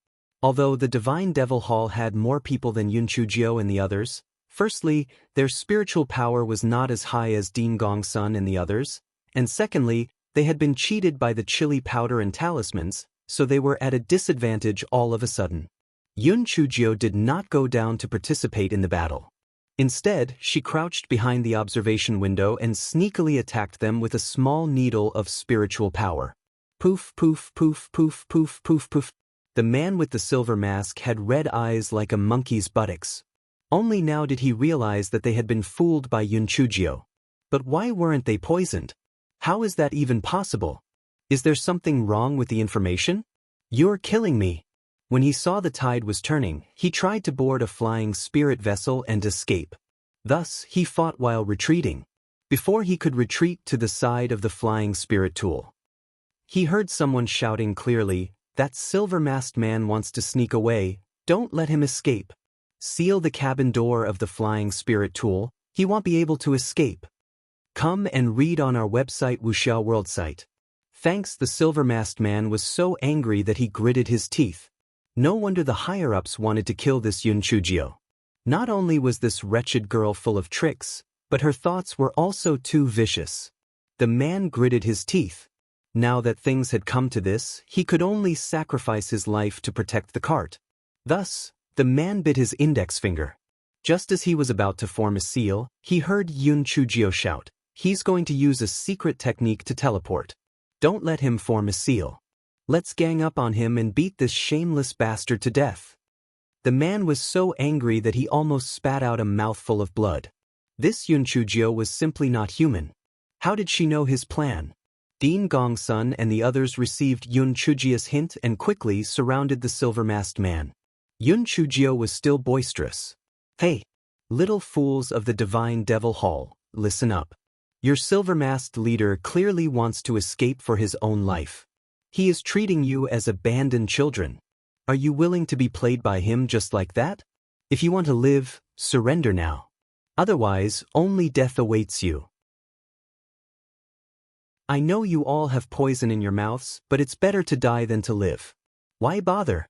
Although the Divine Devil Hall had more people than Yun Chujio and the others, firstly, their spiritual power was not as high as Dean Gongsun and the others, and secondly, they had been cheated by the chili powder and talismans, so they were at a disadvantage all of a sudden. Yun Chujio did not go down to participate in the battle. Instead, she crouched behind the observation window and sneakily attacked them with a small needle of spiritual power. Poof, poof, poof, poof, poof, poof, poof. The man with the silver mask had red eyes like a monkey's buttocks. Only now did he realize that they had been fooled by Yun Chujio. But why weren't they poisoned? How is that even possible? Is there something wrong with the information? You're killing me. When he saw the tide was turning, he tried to board a flying spirit vessel and escape. Thus, he fought while retreating. Before he could retreat to the side of the flying spirit tool, he heard someone shouting clearly, "That silver-masked man wants to sneak away, don't let him escape. Seal the cabin door of the flying spirit tool, he won't be able to escape. Come and read on our website Wuxia World site." Thanks, the silver-masked man was so angry that he gritted his teeth. No wonder the higher-ups wanted to kill this Yun Chujio. Not only was this wretched girl full of tricks, but her thoughts were also too vicious. The man gritted his teeth. Now that things had come to this, he could only sacrifice his life to protect the cart. Thus, the man bit his index finger. Just as he was about to form a seal, he heard Yun Chujio shout, "He's going to use a secret technique to teleport. Don't let him form a seal. Let's gang up on him and beat this shameless bastard to death." The man was so angry that he almost spat out a mouthful of blood. This Yun Chujio was simply not human. How did she know his plan? Dean Gongsun and the others received Yun Chujio's hint and quickly surrounded the silver-masked man. Yun Chujio was still boisterous. "Hey, little fools of the Divine Devil Hall, listen up. Your silver-masked leader clearly wants to escape for his own life. He is treating you as abandoned children. Are you willing to be played by him just like that? If you want to live, surrender now. Otherwise, only death awaits you. I know you all have poison in your mouths, but it's better to die than to live. Why bother?"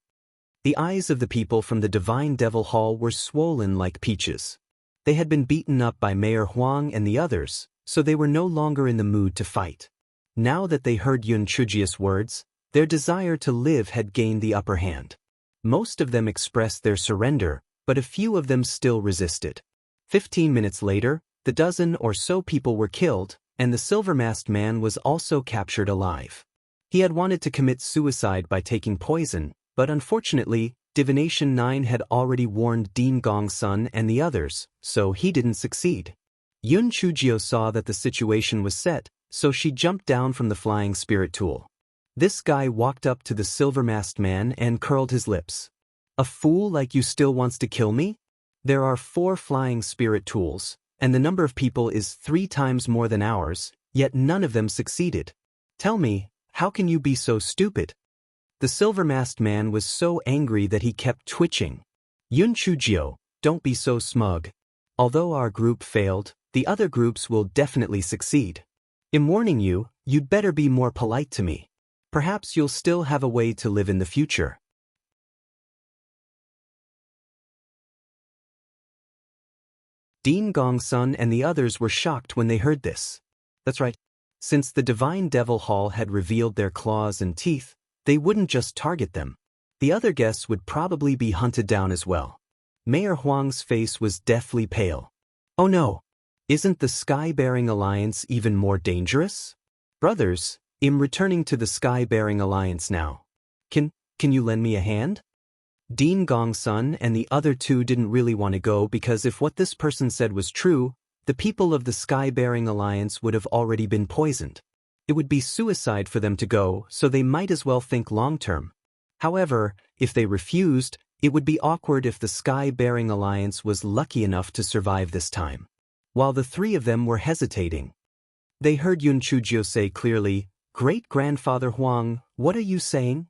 The eyes of the people from the Divine Devil Hall were swollen like peaches. They had been beaten up by Mayor Huang and the others, so they were no longer in the mood to fight. Now that they heard Yun Chujio's words, their desire to live had gained the upper hand. Most of them expressed their surrender, but a few of them still resisted. 15 minutes later, the dozen or so people were killed, and the silver-masked man was also captured alive. He had wanted to commit suicide by taking poison, but unfortunately, Divination 9 had already warned Dean Gongsun and the others, so he didn't succeed. Yun Chujio saw that the situation was set, so she jumped down from the flying spirit tool. This guy walked up to the silver-masked man and curled his lips. "A fool like you still wants to kill me? There are 4 flying spirit tools, and the number of people is 3 times more than ours, yet none of them succeeded. Tell me, how can you be so stupid?" The silver-masked man was so angry that he kept twitching. "Yun Chujio, don't be so smug. Although our group failed, the other groups will definitely succeed. I'm warning you, you'd better be more polite to me. Perhaps you'll still have a way to live in the future." Dean Gongsun and the others were shocked when they heard this. That's right. Since the Divine Devil Hall had revealed their claws and teeth, they wouldn't just target them. The other guests would probably be hunted down as well. Mayor Huang's face was deathly pale. "Oh no! Isn't the Sky-Bearing Alliance even more dangerous? Brothers, I'm returning to the Sky-Bearing Alliance now. Can you lend me a hand?" Dean Gongsun and the other 2 didn't really want to go because if what this person said was true, the people of the Sky-Bearing Alliance would have already been poisoned. It would be suicide for them to go, so they might as well think long-term. However, if they refused, it would be awkward if the Sky-Bearing Alliance was lucky enough to survive this time. While the 3 of them were hesitating, they heard Yun Chujio say clearly, "Great-grandfather Huang, what are you saying?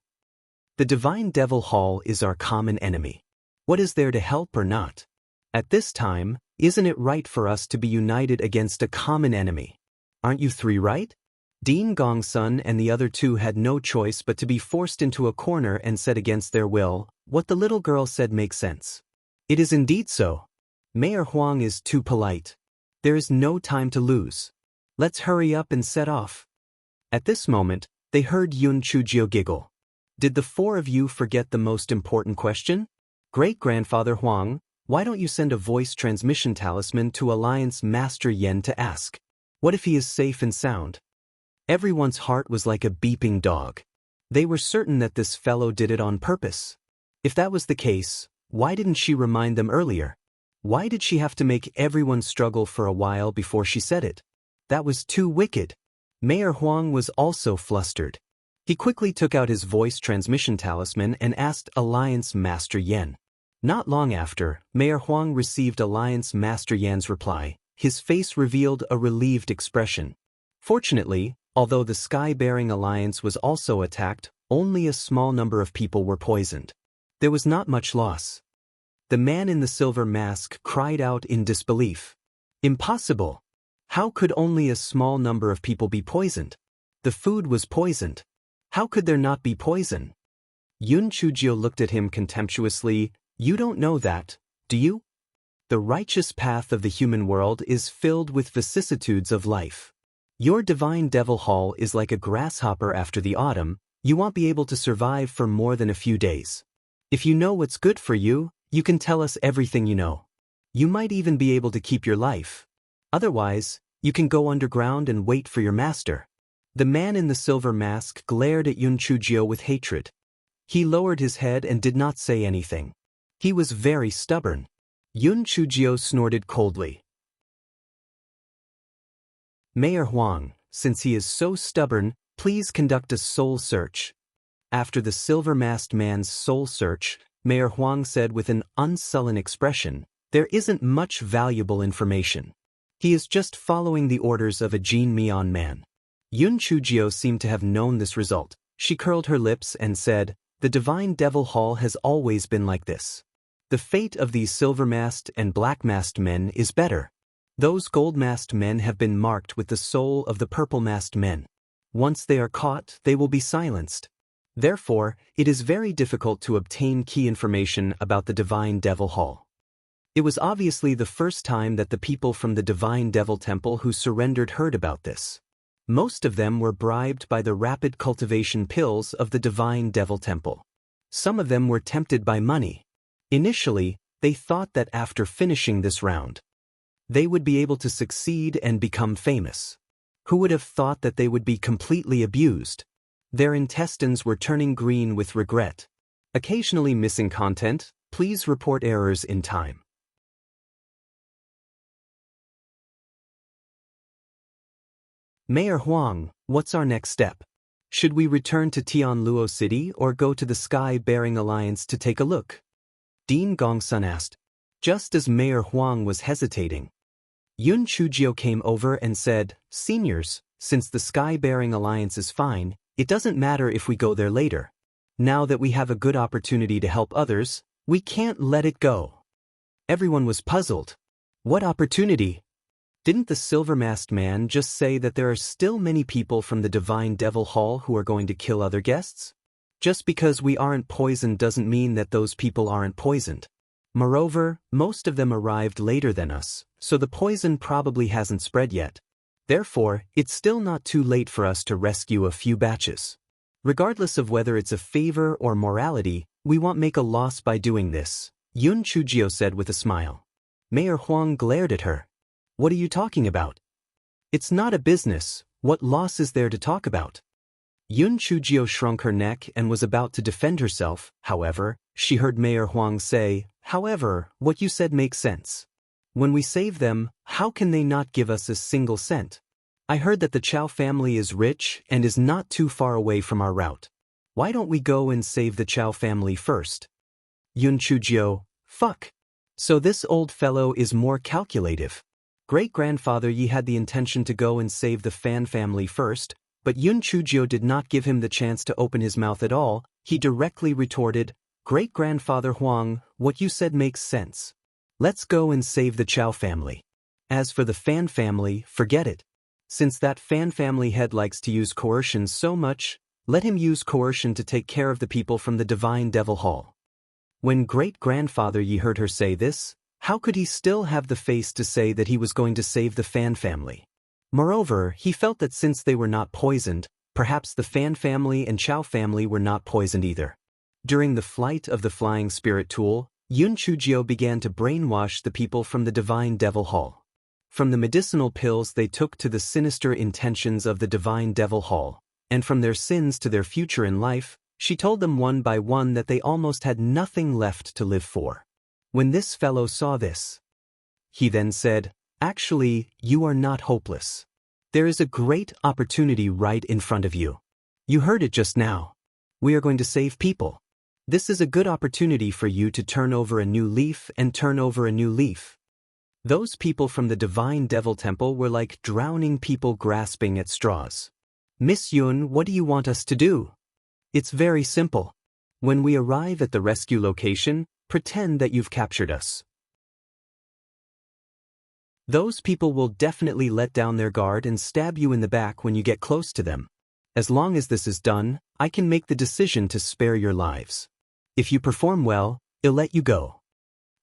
The Divine Devil Hall is our common enemy. What is there to help or not? At this time, isn't it right for us to be united against a common enemy? Aren't you 3 right?" Dean Gongsun and the other 2 had no choice but to be forced into a corner and said against their will, "What the little girl said makes sense. It is indeed so. Mayor Huang is too polite. There is no time to lose. Let's hurry up and set off." At this moment, they heard Yun Chujio giggle. "Did the 4 of you forget the most important question? Great-grandfather Huang, why don't you send a voice transmission talisman to Alliance Master Yen to ask, what if he is safe and sound?" Everyone's heart was like a beeping dog. They were certain that this fellow did it on purpose. If that was the case, why didn't she remind them earlier? Why did she have to make everyone struggle for a while before she said it? That was too wicked. Mayor Huang was also flustered. He quickly took out his voice transmission talisman and asked Alliance Master Yen. Not long after, Mayor Huang received Alliance Master Yan's reply. His face revealed a relieved expression. Fortunately, although the Sky-Bearing Alliance was also attacked, only a small number of people were poisoned. There was not much loss. The man in the silver mask cried out in disbelief. "Impossible! How could only a small number of people be poisoned? The food was poisoned. How could there not be poison?" Yun Chujio looked at him contemptuously. You don't know that, do you? The righteous path of the human world is filled with vicissitudes of life. Your divine devil hall is like a grasshopper after the autumn. You won't be able to survive for more than a few days. If you know what's good for you, you can tell us everything you know. You might even be able to keep your life. Otherwise, you can go underground and wait for your master. The man in the silver mask glared at Yun Chujio with hatred. He lowered his head and did not say anything. He was very stubborn. Yun Chujio snorted coldly. Mayor Huang, since he is so stubborn, please conduct a soul search. After the silver-masked man's soul search, Mayor Huang said with an unsullen expression, there isn't much valuable information. He is just following the orders of a Jin Mian man. Yun Chujio seemed to have known this result. She curled her lips and said, the Divine Devil Hall has always been like this. The fate of these silver-masked and black-masked men is better. Those gold-masked men have been marked with the soul of the purple-masked men. Once they are caught, they will be silenced. Therefore, it is very difficult to obtain key information about the Divine Devil Hall. It was obviously the first time that the people from the Divine Devil Temple who surrendered heard about this. Most of them were bribed by the rapid cultivation pills of the Divine Devil Temple. Some of them were tempted by money. Initially, they thought that after finishing this round, they would be able to succeed and become famous. Who would have thought that they would be completely abused? Their intestines were turning green with regret. Occasionally missing content, please report errors in time. Mayor Huang, what's our next step? Should we return to Tianluo City or go to the Sky-Bearing Alliance to take a look? Dean Gongsun asked. Just as Mayor Huang was hesitating, Yun Chujio came over and said, Seniors, since the Sky-Bearing Alliance is fine, it doesn't matter if we go there later. Now that we have a good opportunity to help others, we can't let it go. Everyone was puzzled. What opportunity? Didn't the silver-masked man just say that there are still many people from the Divine Devil Hall who are going to kill other guests? Just because we aren't poisoned doesn't mean that those people aren't poisoned. Moreover, most of them arrived later than us, so the poison probably hasn't spread yet. Therefore, it's still not too late for us to rescue a few batches. Regardless of whether it's a favor or morality, we won't make a loss by doing this, Yun Chujio said with a smile. Mayor Huang glared at her. What are you talking about? It's not a business, what loss is there to talk about? Yun Chujio shrunk her neck and was about to defend herself. However, she heard Mayor Huang say, however, what you said makes sense. When we save them, how can they not give us a single cent? I heard that the Chow family is rich and is not too far away from our route. Why don't we go and save the Chow family first? Yun Chujio, fuck. So this old fellow is more calculative. Great-grandfather Yi had the intention to go and save the Fan family first, but Yun Chujio did not give him the chance to open his mouth at all. He directly retorted, Great-grandfather Huang, what you said makes sense. Let's go and save the Chow family. As for the Fan family, forget it. Since that Fan family head likes to use coercion so much, let him use coercion to take care of the people from the Divine Devil Hall. When great-grandfather Yi heard her say this, how could he still have the face to say that he was going to save the Fan family? Moreover, he felt that since they were not poisoned, perhaps the Fan family and Chow family were not poisoned either. During the flight of the flying spirit tool, Yun Chujio began to brainwash the people from the Divine Devil Hall. From the medicinal pills they took to the sinister intentions of the Divine Devil Hall, and from their sins to their future in life, she told them one by one that they almost had nothing left to live for. When this fellow saw this, he then said, actually, you are not hopeless. There is a great opportunity right in front of you. You heard it just now. We are going to save people. This is a good opportunity for you to turn over a new leaf and turn over a new leaf. Those people from the Divine Devil Temple were like drowning people grasping at straws. Miss Yun, what do you want us to do? It's very simple. When we arrive at the rescue location, pretend that you've captured us. Those people will definitely let down their guard and stab you in the back when you get close to them. As long as this is done, I can make the decision to spare your lives. If you perform well, I'll let you go.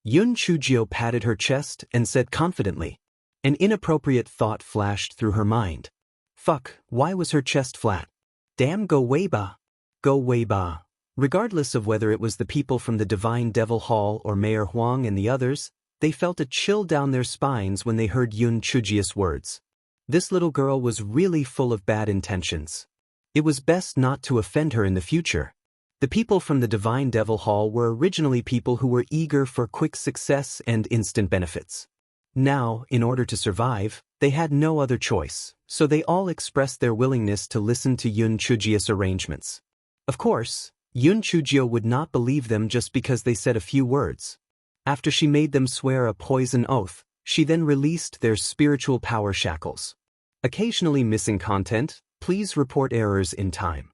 Yun Chujio patted her chest and said confidently. An inappropriate thought flashed through her mind. Fuck, why was her chest flat? Damn, go Wei Ba. Go Wei Ba. Regardless of whether it was the people from the Divine Devil Hall or Mayor Huang and the others, they felt a chill down their spines when they heard Yun Chujio's words. This little girl was really full of bad intentions. It was best not to offend her in the future. The people from the Divine Devil Hall were originally people who were eager for quick success and instant benefits. Now, in order to survive, they had no other choice, so they all expressed their willingness to listen to Yun Chujio's arrangements. Of course, Yun Chujio would not believe them just because they said a few words. After she made them swear a poison oath, she then released their spiritual power shackles. Occasionally missing content, please report errors in time.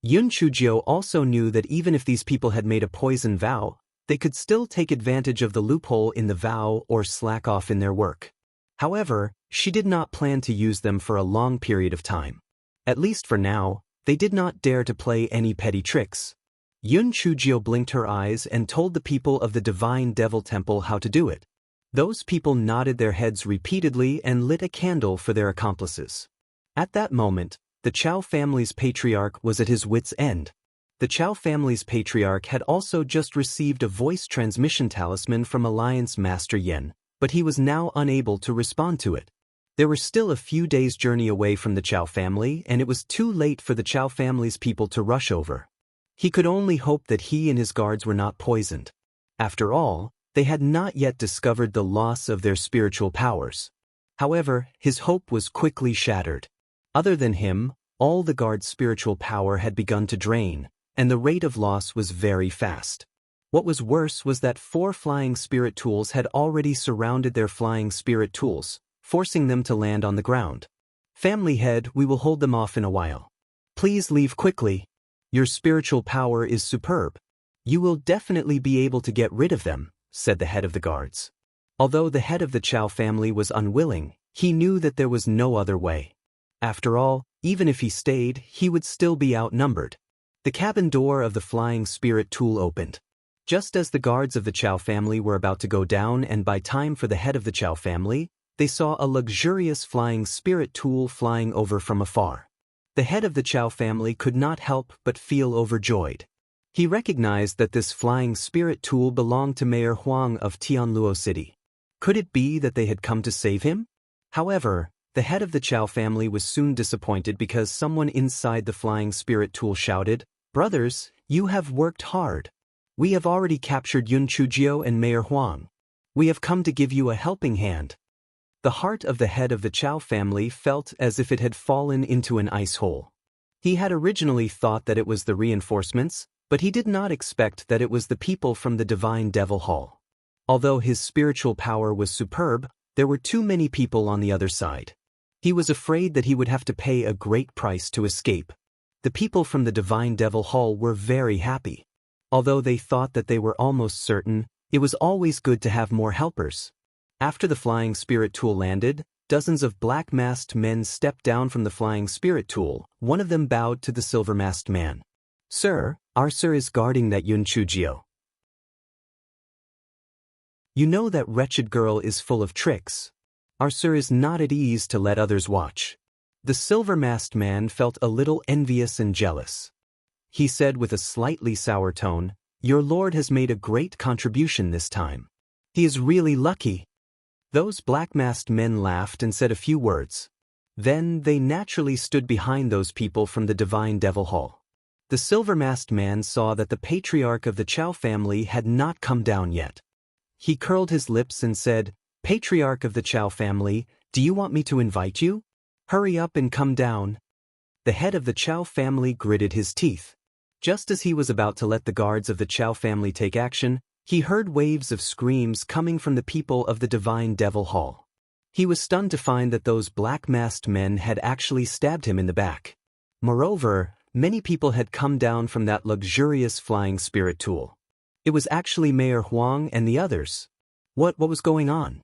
Yun Chujio also knew that even if these people had made a poison vow, they could still take advantage of the loophole in the vow or slack off in their work. However, she did not plan to use them for a long period of time. At least for now, they did not dare to play any petty tricks. Yun Chujio blinked her eyes and told the people of the Divine Devil Temple how to do it. Those people nodded their heads repeatedly and lit a candle for their accomplices. At that moment, the Chao family's patriarch was at his wits' end. The Chao family's patriarch had also just received a voice transmission talisman from Alliance Master Yen, but he was now unable to respond to it. There were still a few days' journey away from the Chao family, and it was too late for the Chao family's people to rush over. He could only hope that he and his guards were not poisoned. After all, they had not yet discovered the loss of their spiritual powers. However, his hope was quickly shattered. Other than him, all the guards' spiritual power had begun to drain, and the rate of loss was very fast. What was worse was that 4 flying spirit tools had already surrounded their flying spirit tools, forcing them to land on the ground. Family head, we will hold them off in a while. Please leave quickly. Your spiritual power is superb. You will definitely be able to get rid of them, said the head of the guards. Although the head of the Chao family was unwilling, he knew that there was no other way. After all, even if he stayed, he would still be outnumbered. The cabin door of the flying spirit tool opened. Just as the guards of the Chao family were about to go down and by time for the head of the Chao family, they saw a luxurious flying spirit tool flying over from afar. The head of the Chao family could not help but feel overjoyed. He recognized that this flying spirit tool belonged to Mayor Huang of Tianluo City. Could it be that they had come to save him? However, the head of the Chao family was soon disappointed because someone inside the flying spirit tool shouted, "Brothers, you have worked hard. We have already captured Yun Chujio and Mayor Huang. We have come to give you a helping hand." The heart of the head of the Chao family felt as if it had fallen into an ice hole. He had originally thought that it was the reinforcements, but he did not expect that it was the people from the Divine Devil Hall. Although his spiritual power was superb, there were too many people on the other side. He was afraid that he would have to pay a great price to escape. The people from the Divine Devil Hall were very happy. Although they thought that they were almost certain, it was always good to have more helpers. After the flying spirit tool landed, dozens of black-masked men stepped down from the flying spirit tool. One of them bowed to the silver-masked man. "Sir, our sir is guarding that Yun Chujio. You know that wretched girl is full of tricks. Our sir is not at ease to let others watch." The silver-masked man felt a little envious and jealous. He said with a slightly sour tone, "Your lord has made a great contribution this time. He is really lucky." Those black-masked men laughed and said a few words. Then they naturally stood behind those people from the Divine Devil Hall. The silver-masked man saw that the patriarch of the Chao family had not come down yet. He curled his lips and said, "Patriarch of the Chao family, do you want me to invite you? Hurry up and come down." The head of the Chao family gritted his teeth. Just as he was about to let the guards of the Chao family take action, he heard waves of screams coming from the people of the Divine Devil Hall. He was stunned to find that those black-masked men had actually stabbed him in the back. Moreover, many people had come down from that luxurious flying spirit tool. It was actually Mayor Huang and the others. What was going on?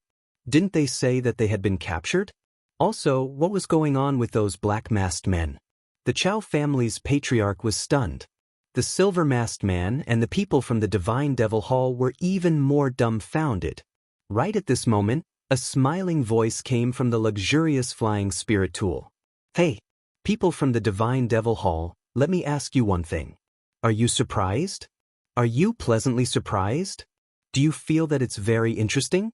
Didn't they say that they had been captured? Also, what was going on with those black-masked men? The Chow family's patriarch was stunned. The silver-masked man and the people from the Divine Devil Hall were even more dumbfounded. Right at this moment, a smiling voice came from the luxurious flying spirit tool. Hey, people from the Divine Devil Hall, let me ask you one thing. Are you surprised? Are you pleasantly surprised? Do you feel that it's very interesting?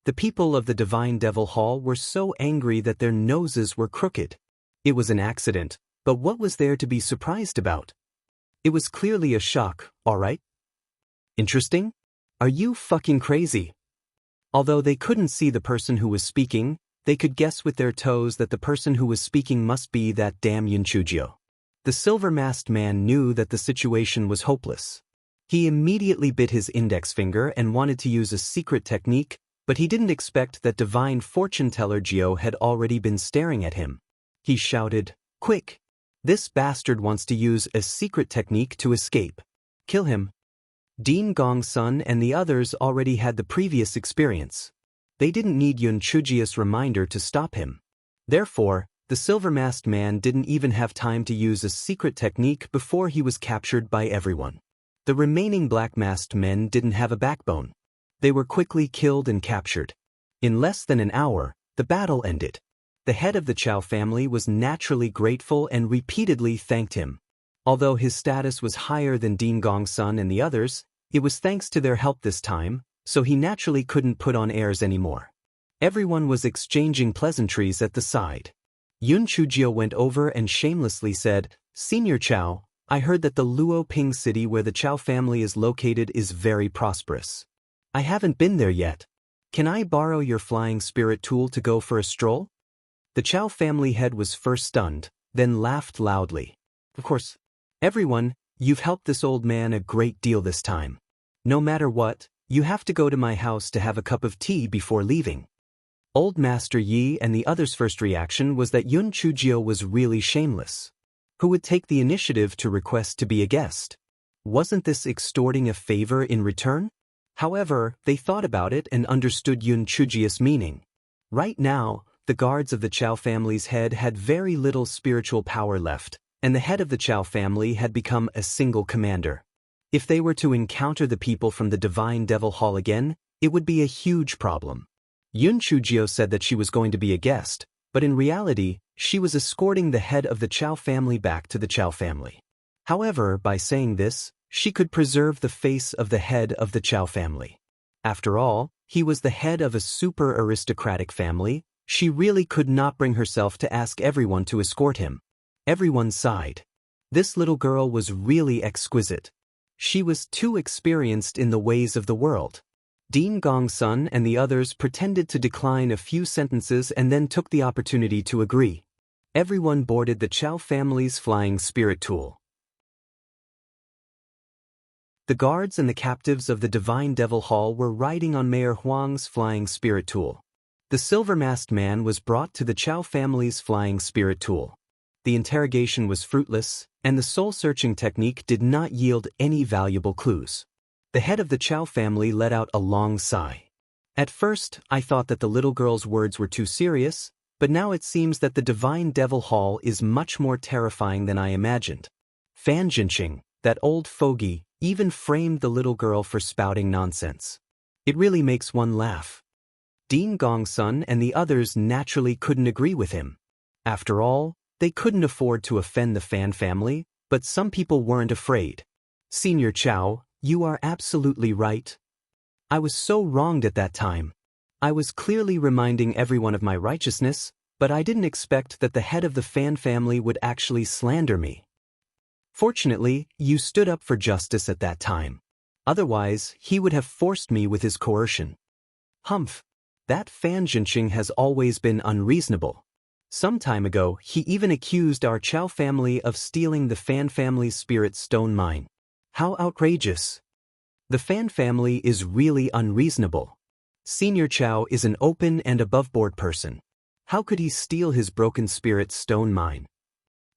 The people of the Divine Devil Hall were so angry that their noses were crooked. It was an accident, but what was there to be surprised about? It was clearly a shock, alright? Interesting? Are you fucking crazy? Although they couldn't see the person who was speaking, they could guess with their toes that the person who was speaking must be that damn Yunchujio. The silver-masked man knew that the situation was hopeless. He immediately bit his index finger and wanted to use a secret technique, but he didn't expect that divine fortune-teller Gio had already been staring at him. He shouted, "Quick! This bastard wants to use a secret technique to escape. Kill him." Dean Gongsun and the others already had the previous experience. They didn't need Yun Chujia's reminder to stop him. Therefore, the silver-masked man didn't even have time to use a secret technique before he was captured by everyone. The remaining black-masked men didn't have a backbone. They were quickly killed and captured. In less than an hour, the battle ended. The head of the Chow family was naturally grateful and repeatedly thanked him. Although his status was higher than Dean Gongsun and the others, it was thanks to their help this time, so he naturally couldn't put on airs anymore. Everyone was exchanging pleasantries at the side. Yun Chujio went over and shamelessly said, "Senior Chow, I heard that the Luo Ping city where the Chow family is located is very prosperous. I haven't been there yet. Can I borrow your flying spirit tool to go for a stroll?" The Chow family head was first stunned, then laughed loudly. "Of course. Everyone, you've helped this old man a great deal this time. No matter what, you have to go to my house to have a cup of tea before leaving." Old Master Yi and the others' first reaction was that Yun Chujio was really shameless. Who would take the initiative to request to be a guest? Wasn't this extorting a favor in return? However, they thought about it and understood Yun Chujio's meaning. Right now, the guards of the Chow family's head had very little spiritual power left, and the head of the Chow family had become a single commander. If they were to encounter the people from the Divine Devil Hall again, it would be a huge problem. Yun Chujio said that she was going to be a guest, but in reality, she was escorting the head of the Chow family back to the Chow family. However, by saying this, she could preserve the face of the head of the Chow family. After all, he was the head of a super aristocratic family. She really could not bring herself to ask everyone to escort him. Everyone sighed. This little girl was really exquisite. She was too experienced in the ways of the world. Dean Gongsun and the others pretended to decline a few sentences and then took the opportunity to agree. Everyone boarded the Chow family's flying spirit tool. The guards and the captives of the Divine Devil Hall were riding on Mayor Huang's flying spirit tool. The silver-masked man was brought to the Chow family's flying spirit tool. The interrogation was fruitless, and the soul-searching technique did not yield any valuable clues. The head of the Chow family let out a long sigh. At first, I thought that the little girl's words were too serious, but now it seems that the Divine Devil Hall is much more terrifying than I imagined. Fan Jinqing, that old fogey, even framed the little girl for spouting nonsense. It really makes one laugh. Dean Gongsun and the others naturally couldn't agree with him. After all, they couldn't afford to offend the Fan family, but some people weren't afraid. "Senior Chow, you are absolutely right. I was so wronged at that time. I was clearly reminding everyone of my righteousness, but I didn't expect that the head of the Fan family would actually slander me. Fortunately, you stood up for justice at that time. Otherwise, he would have forced me with his coercion. Humph. That Fan Jinqing has always been unreasonable. Some time ago, he even accused our Chow family of stealing the Fan family's spirit stone mine. How outrageous. The Fan family is really unreasonable. Senior Chow is an open and above-board person. How could he steal his broken spirit stone mine?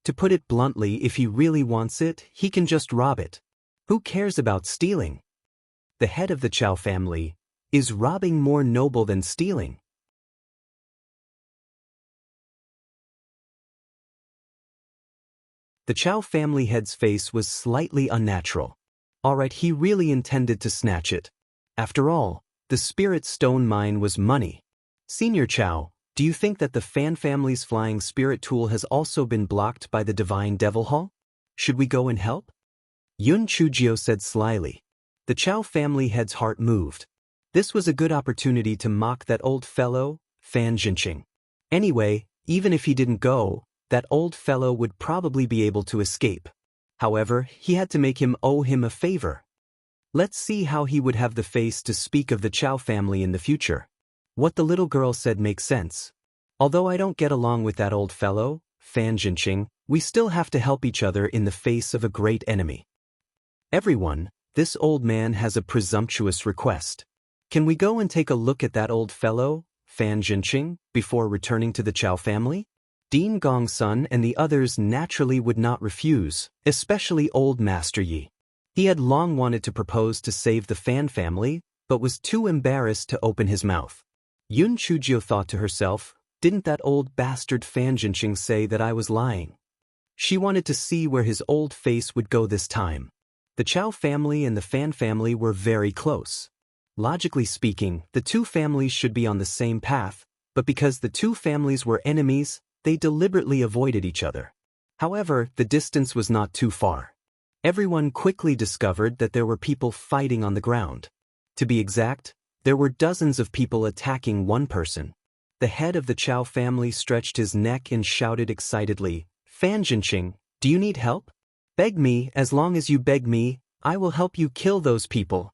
To put it bluntly, if he really wants it, he can just rob it. Who cares about stealing? The head of the Chow family. Is robbing more noble than stealing? The Chow family head's face was slightly unnatural. Alright, he really intended to snatch it. After all, the spirit stone mine was money. Senior Chow, do you think that the Fan family's flying spirit tool has also been blocked by the Divine Devil Hall? Should we go and help? Yun Chujio said slyly. The Chow family head's heart moved. This was a good opportunity to mock that old fellow, Fan Jinqing. Anyway, even if he didn't go, that old fellow would probably be able to escape. However, he had to make him owe him a favor. Let's see how he would have the face to speak of the Chow family in the future. What the little girl said makes sense. Although I don't get along with that old fellow, Fan Jinqing, we still have to help each other in the face of a great enemy. Everyone, this old man has a presumptuous request. Can we go and take a look at that old fellow, Fan Jinqing, before returning to the Chow family? Dean Gongsun and the others naturally would not refuse, especially old Master Yi. He had long wanted to propose to save the Fan family, but was too embarrassed to open his mouth. Yun Chujio thought to herself, didn't that old bastard Fan Jinqing say that I was lying? She wanted to see where his old face would go this time. The Chow family and the Fan family were very close. Logically speaking, the two families should be on the same path, but because the two families were enemies, they deliberately avoided each other. However, the distance was not too far. Everyone quickly discovered that there were people fighting on the ground. To be exact, there were dozens of people attacking one person. The head of the Chow family stretched his neck and shouted excitedly, Fan Jinqing, do you need help? Beg me, as long as you beg me, I will help you kill those people.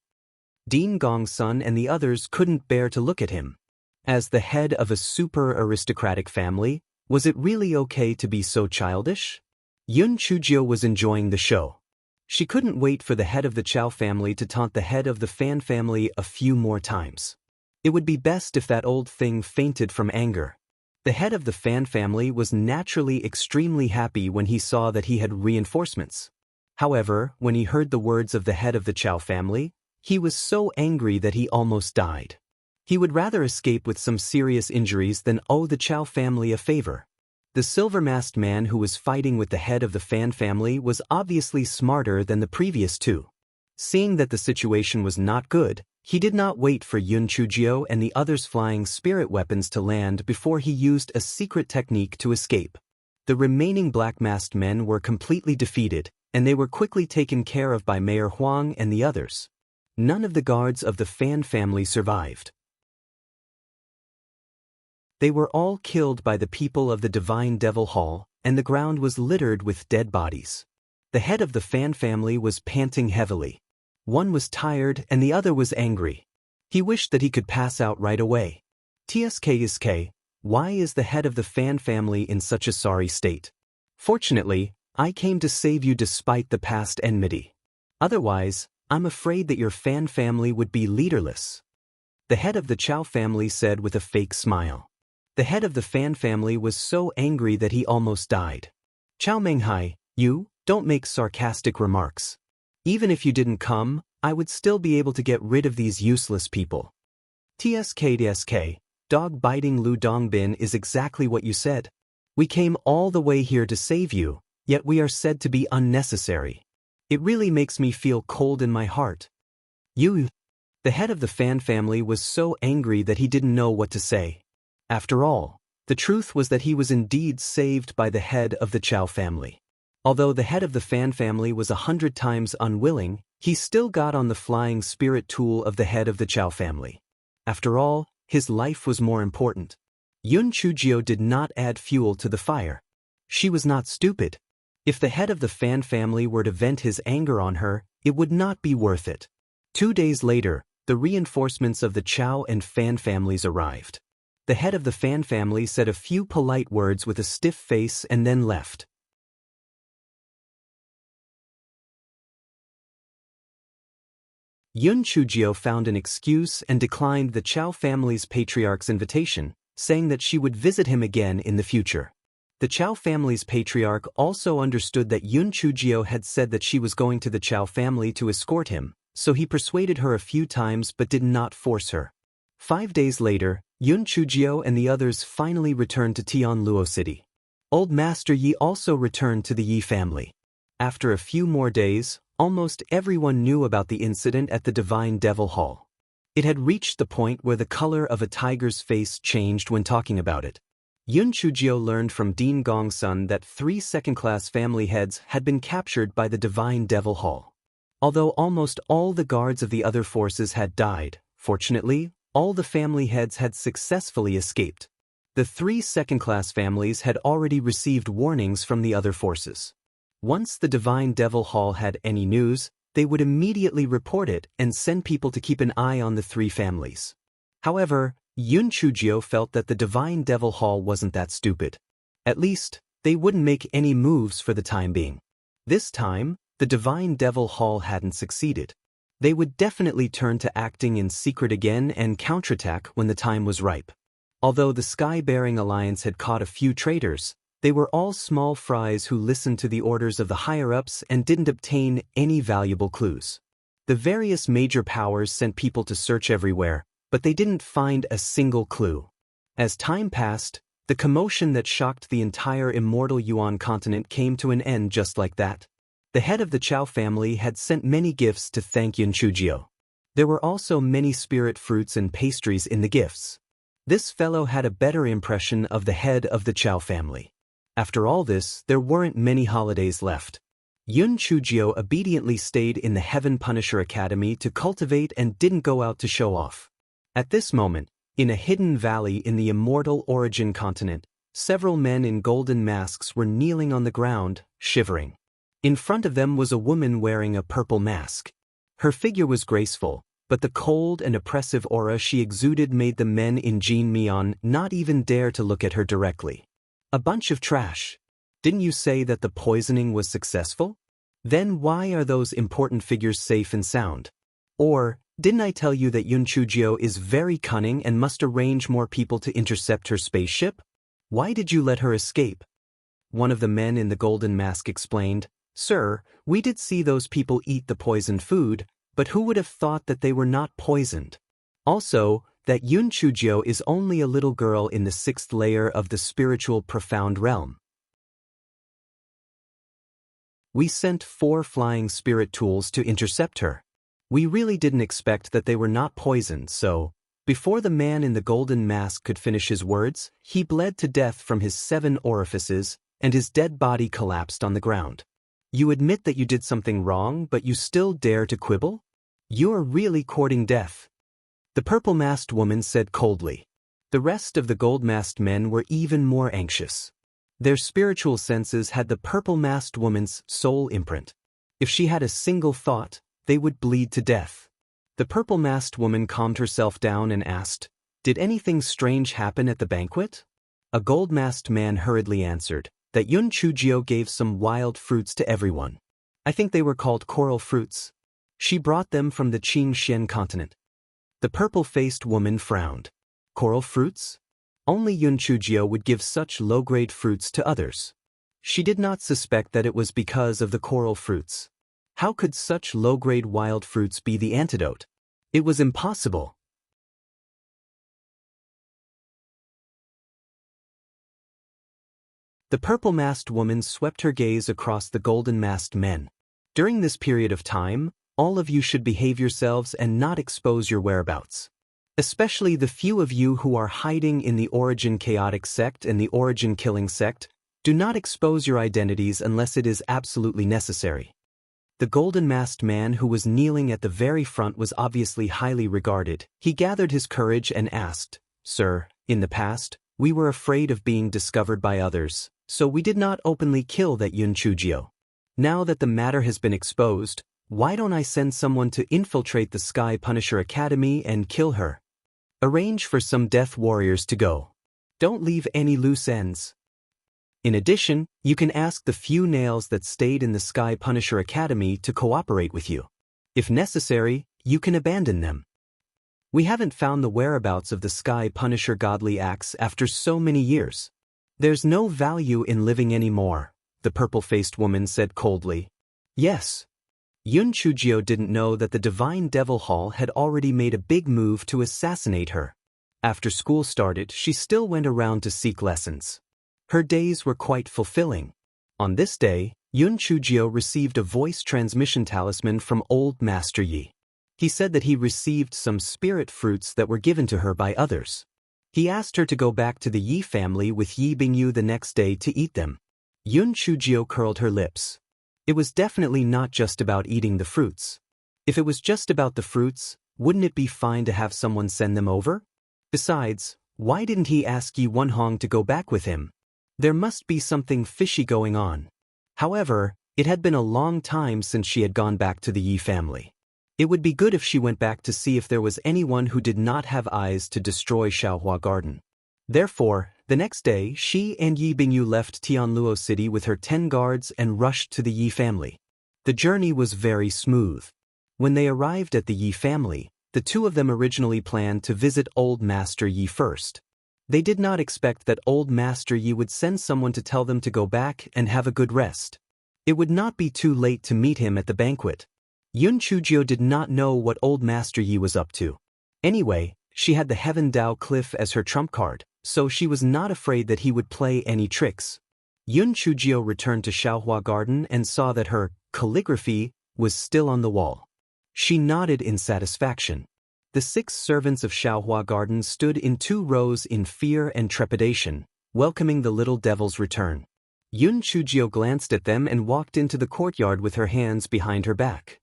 Dean Gongsun and the others couldn't bear to look at him. As the head of a super aristocratic family, was it really okay to be so childish? Yun Chujio was enjoying the show. She couldn't wait for the head of the Chow family to taunt the head of the Fan family a few more times. It would be best if that old thing fainted from anger. The head of the Fan family was naturally extremely happy when he saw that he had reinforcements. However, when he heard the words of the head of the Chow family, he was so angry that he almost died. He would rather escape with some serious injuries than owe the Chow family a favor. The silver-masked man who was fighting with the head of the Fan family was obviously smarter than the previous two. Seeing that the situation was not good, he did not wait for Yun Chujio and the others' flying spirit weapons to land before he used a secret technique to escape. The remaining black-masked men were completely defeated, and they were quickly taken care of by Mayor Huang and the others. None of the guards of the Fan family survived. They were all killed by the people of the Divine Devil Hall, and the ground was littered with dead bodies. The head of the Fan family was panting heavily. One was tired and the other was angry. He wished that he could pass out right away. TSK, why is the head of the Fan family in such a sorry state? Fortunately, I came to save you despite the past enmity. Otherwise, I'm afraid that your Fan family would be leaderless. The head of the Chow family said with a fake smile. The head of the Fan family was so angry that he almost died. Chow Menghai, you, don't make sarcastic remarks. Even if you didn't come, I would still be able to get rid of these useless people. TSK, dog-biting Lu Dongbin is exactly what you said. We came all the way here to save you, yet we are said to be unnecessary. It really makes me feel cold in my heart. You. The head of the Fan family was so angry that he didn't know what to say. After all, the truth was that he was indeed saved by the head of the Chow family. Although the head of the Fan family was 100 times unwilling, he still got on the flying spirit tool of the head of the Chow family. After all, his life was more important. Yun Chujio did not add fuel to the fire. She was not stupid. If the head of the Fan family were to vent his anger on her, it would not be worth it. 2 days later, the reinforcements of the Chow and Fan families arrived. The head of the Fan family said a few polite words with a stiff face and then left. Yun Chujio found an excuse and declined the Chow family's patriarch's invitation, saying that she would visit him again in the future. The Chow family's patriarch also understood that Yun Chujio had said that she was going to the Chow family to escort him, so he persuaded her a few times but did not force her. 5 days later, Yun Chujio and the others finally returned to Tianluo City. Old Master Yi also returned to the Yi family. After a few more days, almost everyone knew about the incident at the Divine Devil Hall. It had reached the point where the color of a tiger's face changed when talking about it. Yun Chujio learned from Dean Gongsun that 3 second-class family heads had been captured by the Divine Devil Hall. Although almost all the guards of the other forces had died, fortunately, all the family heads had successfully escaped. The 3 second-class families had already received warnings from the other forces. Once the Divine Devil Hall had any news, they would immediately report it and send people to keep an eye on the 3 families. However, Yun Chujio felt that the Divine Devil Hall wasn't that stupid. At least, they wouldn't make any moves for the time being. This time, the Divine Devil Hall hadn't succeeded. They would definitely turn to acting in secret again and counterattack when the time was ripe. Although the Sky-Bearing Alliance had caught a few traitors, they were all small fries who listened to the orders of the higher-ups and didn't obtain any valuable clues. The various major powers sent people to search everywhere, but they didn't find a single clue. As time passed, the commotion that shocked the entire immortal Yuan continent came to an end just like that. The head of the Chow family had sent many gifts to thank Yun Chujio. There were also many spirit fruits and pastries in the gifts. This fellow had a better impression of the head of the Chow family. After all this, there weren't many holidays left. Yun Chujio obediently stayed in the Heaven Punisher Academy to cultivate and didn't go out to show off. At this moment, in a hidden valley in the immortal Origin continent, several men in golden masks were kneeling on the ground, shivering. In front of them was a woman wearing a purple mask. Her figure was graceful, but the cold and oppressive aura she exuded made the men in Jin Mian not even dare to look at her directly. A bunch of trash. Didn't you say that the poisoning was successful? Then why are those important figures safe and sound? Or, didn't I tell you that Yun Chujio is very cunning and must arrange more people to intercept her spaceship? Why did you let her escape? One of the men in the golden mask explained, Sir, we did see those people eat the poisoned food, but who would have thought that they were not poisoned? Also, that Yun Chujio is only a little girl in the 6th layer of the spiritual profound realm. We sent 4 flying spirit tools to intercept her. We really didn't expect that they were not poisoned, so, before the man in the golden mask could finish his words, he bled to death from his 7 orifices, and his dead body collapsed on the ground. You admit that you did something wrong, but you still dare to quibble? You're really courting death. The purple-masked woman said coldly. The rest of the gold-masked men were even more anxious. Their spiritual senses had the purple-masked woman's soul imprint. If she had a single thought, they would bleed to death. The purple-masked woman calmed herself down and asked, Did anything strange happen at the banquet? A gold-masked man hurriedly answered, that Yun Chujio gave some wild fruits to everyone. I think they were called coral fruits. She brought them from the Qingxian continent. The purple-faced woman frowned. Coral fruits? Only Yun Chujio would give such low-grade fruits to others. She did not suspect that it was because of the coral fruits. How could such low-grade wild fruits be the antidote? It was impossible. The purple-masked woman swept her gaze across the golden-masked men. During this period of time, all of you should behave yourselves and not expose your whereabouts. Especially the few of you who are hiding in the Origin Chaotic Sect and the Origin Killing Sect, do not expose your identities unless it is absolutely necessary. The golden-masked man who was kneeling at the very front was obviously highly regarded. He gathered his courage and asked, Sir, in the past, we were afraid of being discovered by others, so we did not openly kill that Yun Chujio. Now that the matter has been exposed, why don't I send someone to infiltrate the Sky Punisher Academy and kill her? Arrange for some death warriors to go. Don't leave any loose ends. In addition, you can ask the few nails that stayed in the Sky Punisher Academy to cooperate with you. If necessary, you can abandon them. We haven't found the whereabouts of the Sky Punisher Godly Axe after so many years. There's no value in living anymore, the purple-faced woman said coldly. Yes. Yun Chujio didn't know that the Divine Devil Hall had already made a big move to assassinate her. After school started, she still went around to seek lessons. Her days were quite fulfilling. On this day, Yun Chujio received a voice transmission talisman from Old Master Yi. He said that he received some spirit fruits that were given to her by others. He asked her to go back to the Yi family with Yi Bingyu the next day to eat them. Yun Chujio curled her lips. It was definitely not just about eating the fruits. If it was just about the fruits, wouldn't it be fine to have someone send them over? Besides, why didn't he ask Yi Wonhong to go back with him? There must be something fishy going on. However, it had been a long time since she had gone back to the Yi family. It would be good if she went back to see if there was anyone who did not have eyes to destroy Xiaohua Garden. Therefore, the next day, she and Yi Bingyu left Tianluo City with her 10 guards and rushed to the Yi family. The journey was very smooth. When they arrived at the Yi family, the two of them originally planned to visit Old Master Yi first. They did not expect that Old Master Yi would send someone to tell them to go back and have a good rest. It would not be too late to meet him at the banquet. Yun Chujio did not know what Old Master Yi was up to. Anyway, she had the Heaven Dao Cliff as her trump card, so she was not afraid that he would play any tricks. Yun Chujio returned to Xiaohua Garden and saw that her calligraphy was still on the wall. She nodded in satisfaction. The 6 servants of Xiaohua Garden stood in 2 rows in fear and trepidation, welcoming the little devil's return. Yun Chujio glanced at them and walked into the courtyard with her hands behind her back.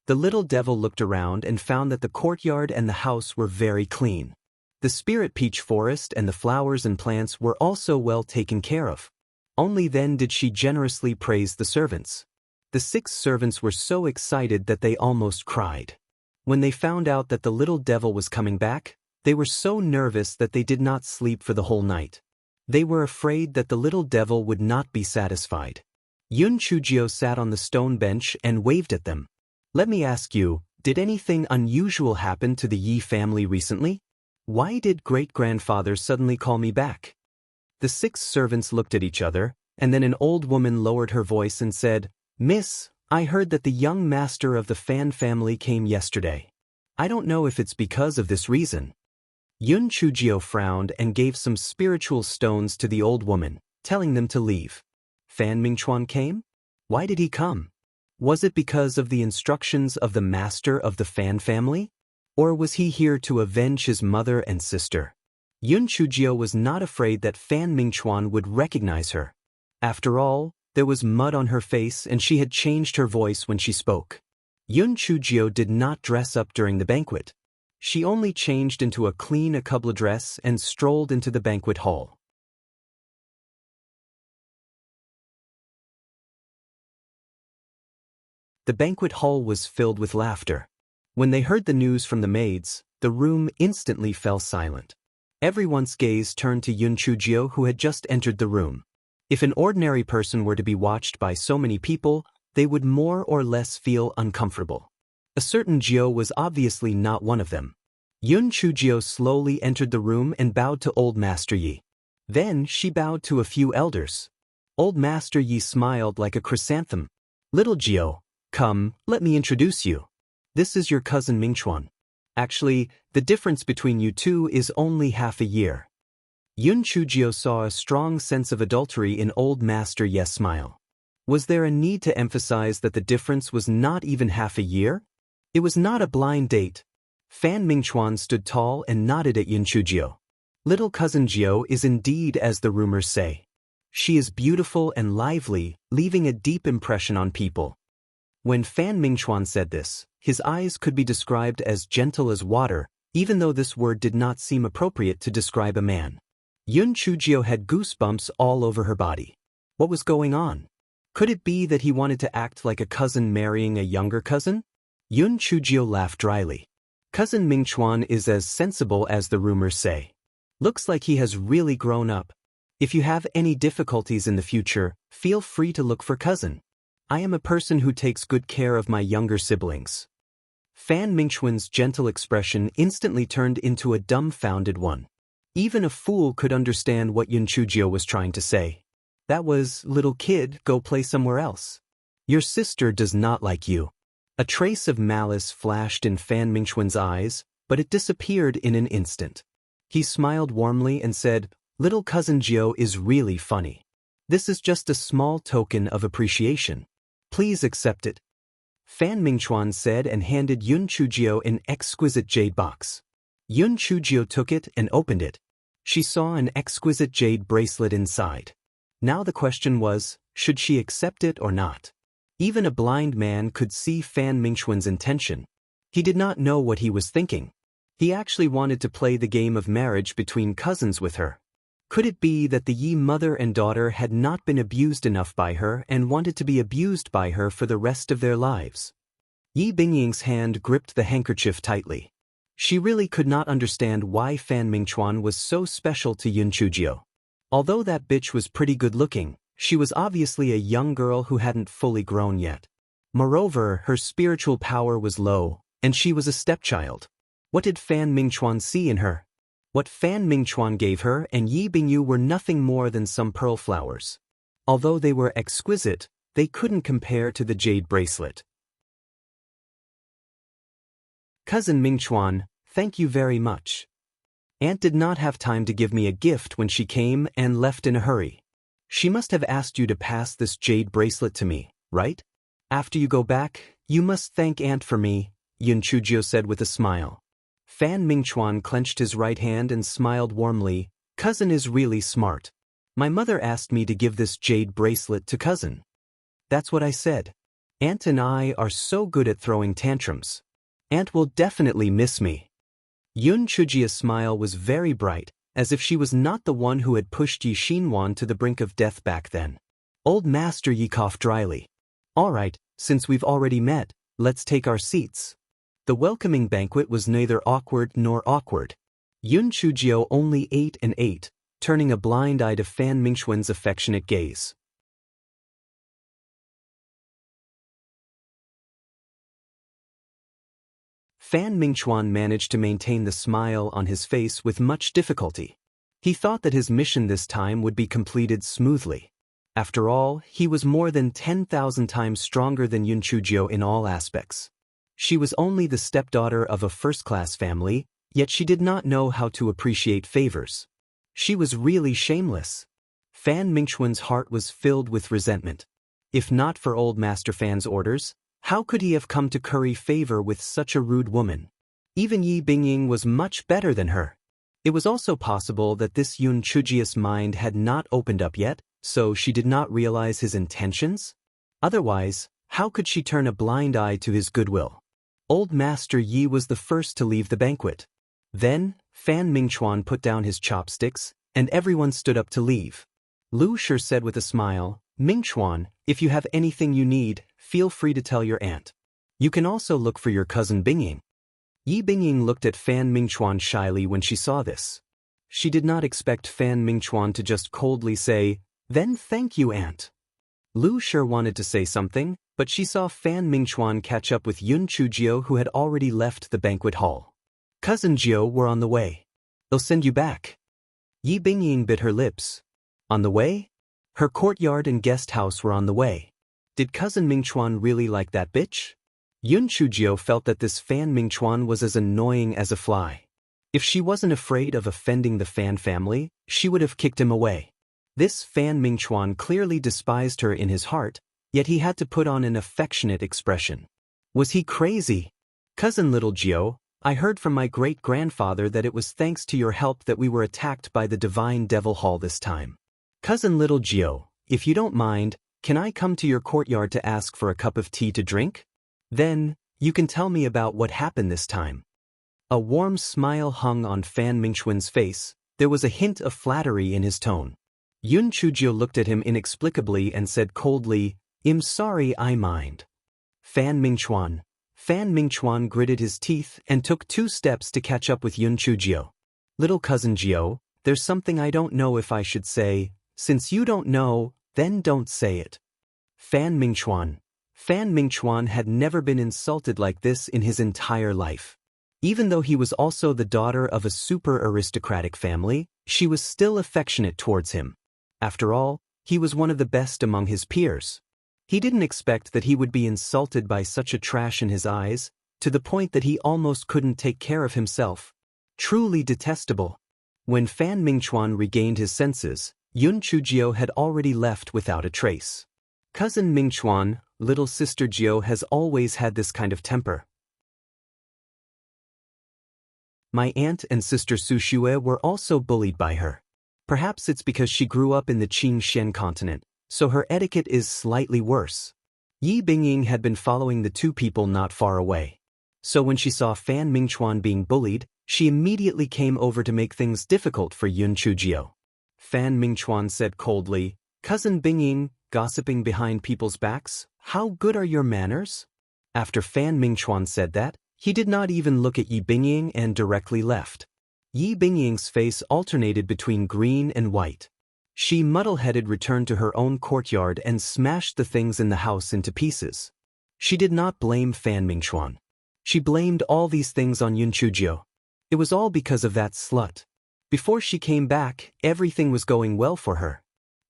The little devil looked around and found that the courtyard and the house were very clean. The spirit peach forest and the flowers and plants were also well taken care of. Only then did she generously praise the servants. The 6 servants were so excited that they almost cried. When they found out that the little devil was coming back, they were so nervous that they did not sleep for the whole night. They were afraid that the little devil would not be satisfied. Yun Chujio sat on the stone bench and waved at them. Let me ask you, did anything unusual happen to the Yi family recently? Why did great-grandfather suddenly call me back? The 6 servants looked at each other, and then an old woman lowered her voice and said, Miss, I heard that the young master of the Fan family came yesterday. I don't know if it's because of this reason. Yun Chujio frowned and gave some spiritual stones to the old woman, telling them to leave. Fan Mingchuan came? Why did he come? Was it because of the instructions of the master of the Fan family? Or was he here to avenge his mother and sister? Yun Chujio was not afraid that Fan Mingchuan would recognize her. After all, there was mud on her face and she had changed her voice when she spoke. Yun Chujio did not dress up during the banquet. She only changed into a clean akubla dress and strolled into the banquet hall. The banquet hall was filled with laughter. When they heard the news from the maids, the room instantly fell silent. Everyone's gaze turned to Yun Chujio, who had just entered the room. If an ordinary person were to be watched by so many people, they would more or less feel uncomfortable. A certain Jiao was obviously not one of them. Yun Chujio slowly entered the room and bowed to Old Master Yi. Then she bowed to a few elders. Old Master Yi smiled like a chrysanthemum. Little Jiao, come, let me introduce you. This is your cousin Mingchuan. Actually, the difference between you two is only half a year. Yun Chujio saw a strong sense of adultery in Old Master Ye's smile. Was there a need to emphasize that the difference was not even half a year? It was not a blind date. Fan Mingchuan stood tall and nodded at Yun Chujio. Little cousin Jiao is indeed as the rumors say. She is beautiful and lively, leaving a deep impression on people. When Fan Mingchuan said this, his eyes could be described as gentle as water, even though this word did not seem appropriate to describe a man. Yun Chujio had goosebumps all over her body. What was going on? Could it be that he wanted to act like a cousin marrying a younger cousin? Yun Chujio laughed dryly. Cousin Mingchuan is as sensible as the rumors say. Looks like he has really grown up. If you have any difficulties in the future, feel free to look for cousin. I am a person who takes good care of my younger siblings. Fan Mingchuan's gentle expression instantly turned into a dumbfounded one. Even a fool could understand what Yun Chujio was trying to say. That was, little kid, go play somewhere else. Your sister does not like you. A trace of malice flashed in Fan Mingquan's eyes, but it disappeared in an instant. He smiled warmly and said, little cousin Jio is really funny. This is just a small token of appreciation. Please accept it. Fan Mingquan said and handed Yun Chujio an exquisite jade box. Yun Chujio took it and opened it. She saw an exquisite jade bracelet inside. Now the question was, should she accept it or not? Even a blind man could see Fan Mingquan's intention. He did not know what he was thinking. He actually wanted to play the game of marriage between cousins with her. Could it be that the Yi mother and daughter had not been abused enough by her and wanted to be abused by her for the rest of their lives? Yi Bingying's hand gripped the handkerchief tightly. She really could not understand why Fan Mingquan was so special to Yun Chujio. Although that bitch was pretty good looking, she was obviously a young girl who hadn't fully grown yet. Moreover, her spiritual power was low, and she was a stepchild. What did Fan Mingquan see in her? What Fan Mingquan gave her and Yi Bingyu were nothing more than some pearl flowers. Although they were exquisite, they couldn't compare to the jade bracelet. Cousin Mingquan, thank you very much. Aunt did not have time to give me a gift when she came and left in a hurry. She must have asked you to pass this jade bracelet to me, right? After you go back, you must thank Aunt for me, Yun Chujio said with a smile. Fan Mingquan clenched his right hand and smiled warmly. Cousin is really smart. My mother asked me to give this jade bracelet to cousin. That's what I said. Aunt and I are so good at throwing tantrums. Aunt will definitely miss me. Yun Chujio's smile was very bright, as if she was not the one who had pushed Yi Xinwan to the brink of death back then. Old Master Yi coughed dryly. All right, since we've already met, let's take our seats. The welcoming banquet was neither awkward nor awkward. Yun Chujio only ate and ate, turning a blind eye to Fan Mingquan's affectionate gaze. Fan Mingquan managed to maintain the smile on his face with much difficulty. He thought that his mission this time would be completed smoothly. After all, he was more than 10,000 times stronger than Yun Chujio in all aspects. She was only the stepdaughter of a first-class family, yet she did not know how to appreciate favors. She was really shameless. Fan Mingquan's heart was filled with resentment. If not for old Master Fan's orders, how could he have come to curry favor with such a rude woman? Even Yi Bingying was much better than her. It was also possible that this Yun Chujio's mind had not opened up yet, so she did not realize his intentions? Otherwise, how could she turn a blind eye to his goodwill? Old Master Yi was the first to leave the banquet. Then, Fan Mingquan put down his chopsticks, and everyone stood up to leave. Lu Shi said with a smile, Mingquan, if you have anything you need, feel free to tell your aunt. You can also look for your cousin Bingying. Yi Bingying looked at Fan Mingquan shyly when she saw this. She did not expect Fan Mingquan to just coldly say, then thank you, aunt. Lu Shi wanted to say something, but she saw Fan Mingquan catch up with Yun Chujio who had already left the banquet hall. Cousin Jio, we're on the way. They'll send you back. Yi Bingying bit her lips. On the way? Her courtyard and guest house were on the way. Did Cousin Mingquan really like that bitch? Yun Chujio felt that this Fan Mingquan was as annoying as a fly. If she wasn't afraid of offending the Fan family, she would have kicked him away. This Fan Mingquan clearly despised her in his heart, yet he had to put on an affectionate expression. Was he crazy? Cousin Little Jio, I heard from my great-grandfather that it was thanks to your help that we were attacked by the Divine Devil Hall this time. Cousin Little Jio, if you don't mind, can I come to your courtyard to ask for a cup of tea to drink? Then, you can tell me about what happened this time. A warm smile hung on Fan Mingquan's face. There was a hint of flattery in his tone. Yun Chujio looked at him inexplicably and said coldly, I'm sorry, I mind. Fan Mingquan gritted his teeth and took 2 steps to catch up with Yun Chujio. Little cousin Jio, there's something I don't know if I should say. Since you don't know, then don't say it. Fan Mingquan had never been insulted like this in his entire life. Even though he was also the daughter of a super aristocratic family, she was still affectionate towards him. After all, he was one of the best among his peers. He didn't expect that he would be insulted by such a trash in his eyes, to the point that he almost couldn't take care of himself. Truly detestable. When Fan Mingchuan regained his senses, Yun Chujio had already left without a trace. Cousin Mingchuan, little sister Jiao has always had this kind of temper. My aunt and sister Su Xue were also bullied by her. Perhaps it's because she grew up in the Qing Shen continent, so her etiquette is slightly worse. Yi Bingying had been following the two people not far away. So when she saw Fan Mingchuan being bullied, she immediately came over to make things difficult for Yun Chujio. Fan Mingchuan said coldly, "Cousin Bingying, gossiping behind people's backs, how good are your manners?" After Fan Mingchuan said that, he did not even look at Yi Bingying and directly left. Yi Bingying's face alternated between green and white. She muddle-headed returned to her own courtyard and smashed the things in the house into pieces. She did not blame Fan Mingchuan. She blamed all these things on Yun Chujio. It was all because of that slut. Before she came back, everything was going well for her.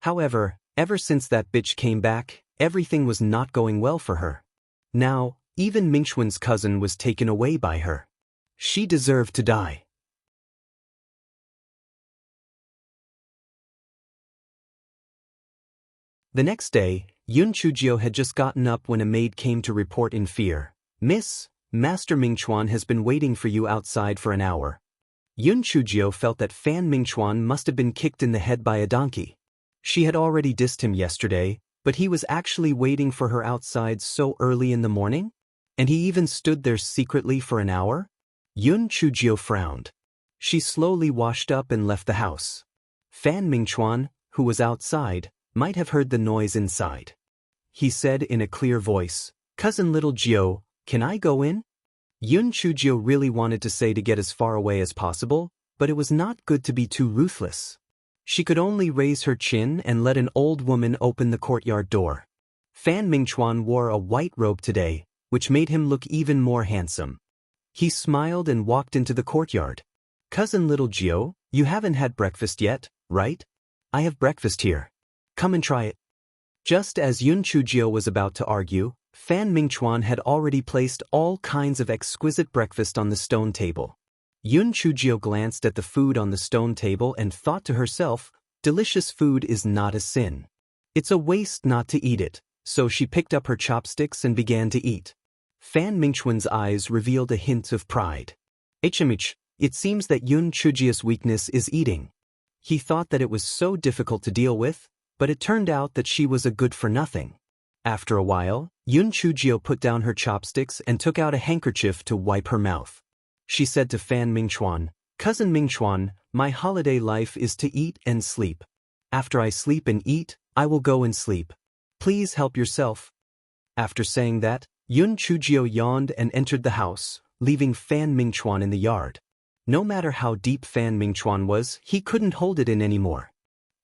However, ever since that bitch came back, everything was not going well for her. Now, even Mingxuan's cousin was taken away by her. She deserved to die. The next day, Yun Chujio had just gotten up when a maid came to report in fear. "Miss, Master Mingchuan has been waiting for you outside for an hour." Yun Chujio felt that Fan Mingchuan must have been kicked in the head by a donkey. She had already dissed him yesterday, but he was actually waiting for her outside so early in the morning? And he even stood there secretly for an hour? Yun Chujio frowned. She slowly washed up and left the house. Fan Mingchuan, who was outside, might have heard the noise inside. He said in a clear voice, "Cousin little Jiao, can I go in?" Yun Chujio really wanted to say to get as far away as possible, but it was not good to be too ruthless. She could only raise her chin and let an old woman open the courtyard door. Fan Mingchuan wore a white robe today, which made him look even more handsome. He smiled and walked into the courtyard. "Cousin little Jiao, you haven't had breakfast yet, right? I have breakfast here. Come and try it." Just as Yun Chujio was about to argue, Fan Mingchuan had already placed all kinds of exquisite breakfast on the stone table. Yun Chujio glanced at the food on the stone table and thought to herself, delicious food is not a sin. It's a waste not to eat it, so she picked up her chopsticks and began to eat. Fan Mingchuan's eyes revealed a hint of pride. "HMH, it seems that Yun Chujio's weakness is eating." He thought that it was so difficult to deal with, but it turned out that she was a good-for-nothing. After a while, Yun Chujio put down her chopsticks and took out a handkerchief to wipe her mouth. She said to Fan Mingchuan, "Cousin Mingchuan, my holiday life is to eat and sleep. After I sleep and eat, I will go and sleep. Please help yourself." After saying that, Yun Chujio yawned and entered the house, leaving Fan Mingchuan in the yard. No matter how deep Fan Mingchuan was, he couldn't hold it in anymore.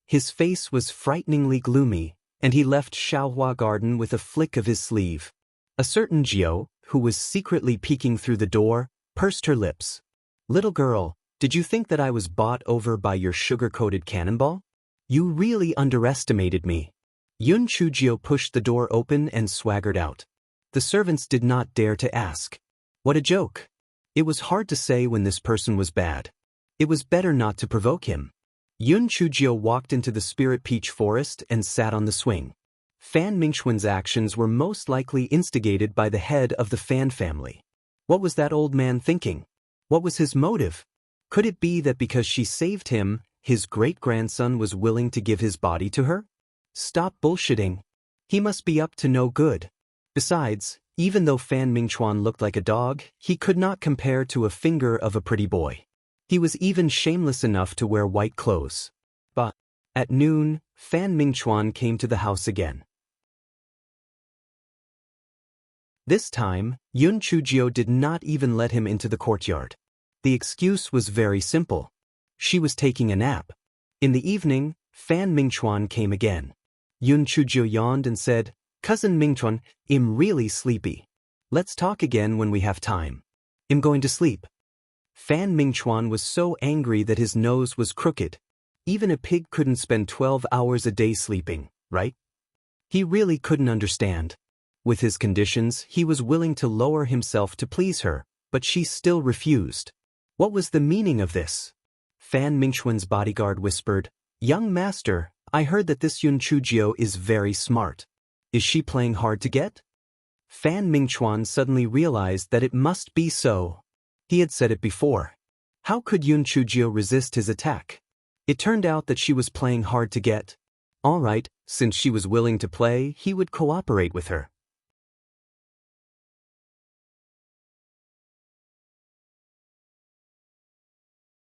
His face was frighteningly gloomy, and he left Xiaohua Garden with a flick of his sleeve. A certain Jiao, who was secretly peeking through the door, pursed her lips. "Little girl, did you think that I was bought over by your sugar-coated cannonball? You really underestimated me." Yun Chujio pushed the door open and swaggered out. The servants did not dare to ask. What a joke. It was hard to say when this person was bad. It was better not to provoke him. Yun Chujio walked into the Spirit Peach Forest and sat on the swing. Fan Mingxuan's actions were most likely instigated by the head of the Fan family. What was that old man thinking? What was his motive? Could it be that because she saved him, his great-grandson was willing to give his body to her? Stop bullshitting. He must be up to no good. Besides, even though Fan Mingchuan looked like a dog, he could not compare to a finger of a pretty boy. He was even shameless enough to wear white clothes. But, at noon, Fan Mingchuan came to the house again. This time, Yun Chujio did not even let him into the courtyard. The excuse was very simple. She was taking a nap. In the evening, Fan Mingchuan came again. Yun Chujio yawned and said, "Cousin Mingchuan, I'm really sleepy. Let's talk again when we have time. I'm going to sleep." Fan Mingchuan was so angry that his nose was crooked. Even a pig couldn't spend 12 hours a day sleeping, right? He really couldn't understand. With his conditions, he was willing to lower himself to please her, but she still refused. What was the meaning of this? Fan Mingchuan's bodyguard whispered, "Young master, I heard that this Yun Chujio is very smart. Is she playing hard to get?" Fan Mingchuan suddenly realized that it must be so. He had said it before. How could Yun Chujio resist his attack? It turned out that she was playing hard to get. All right, since she was willing to play, he would cooperate with her.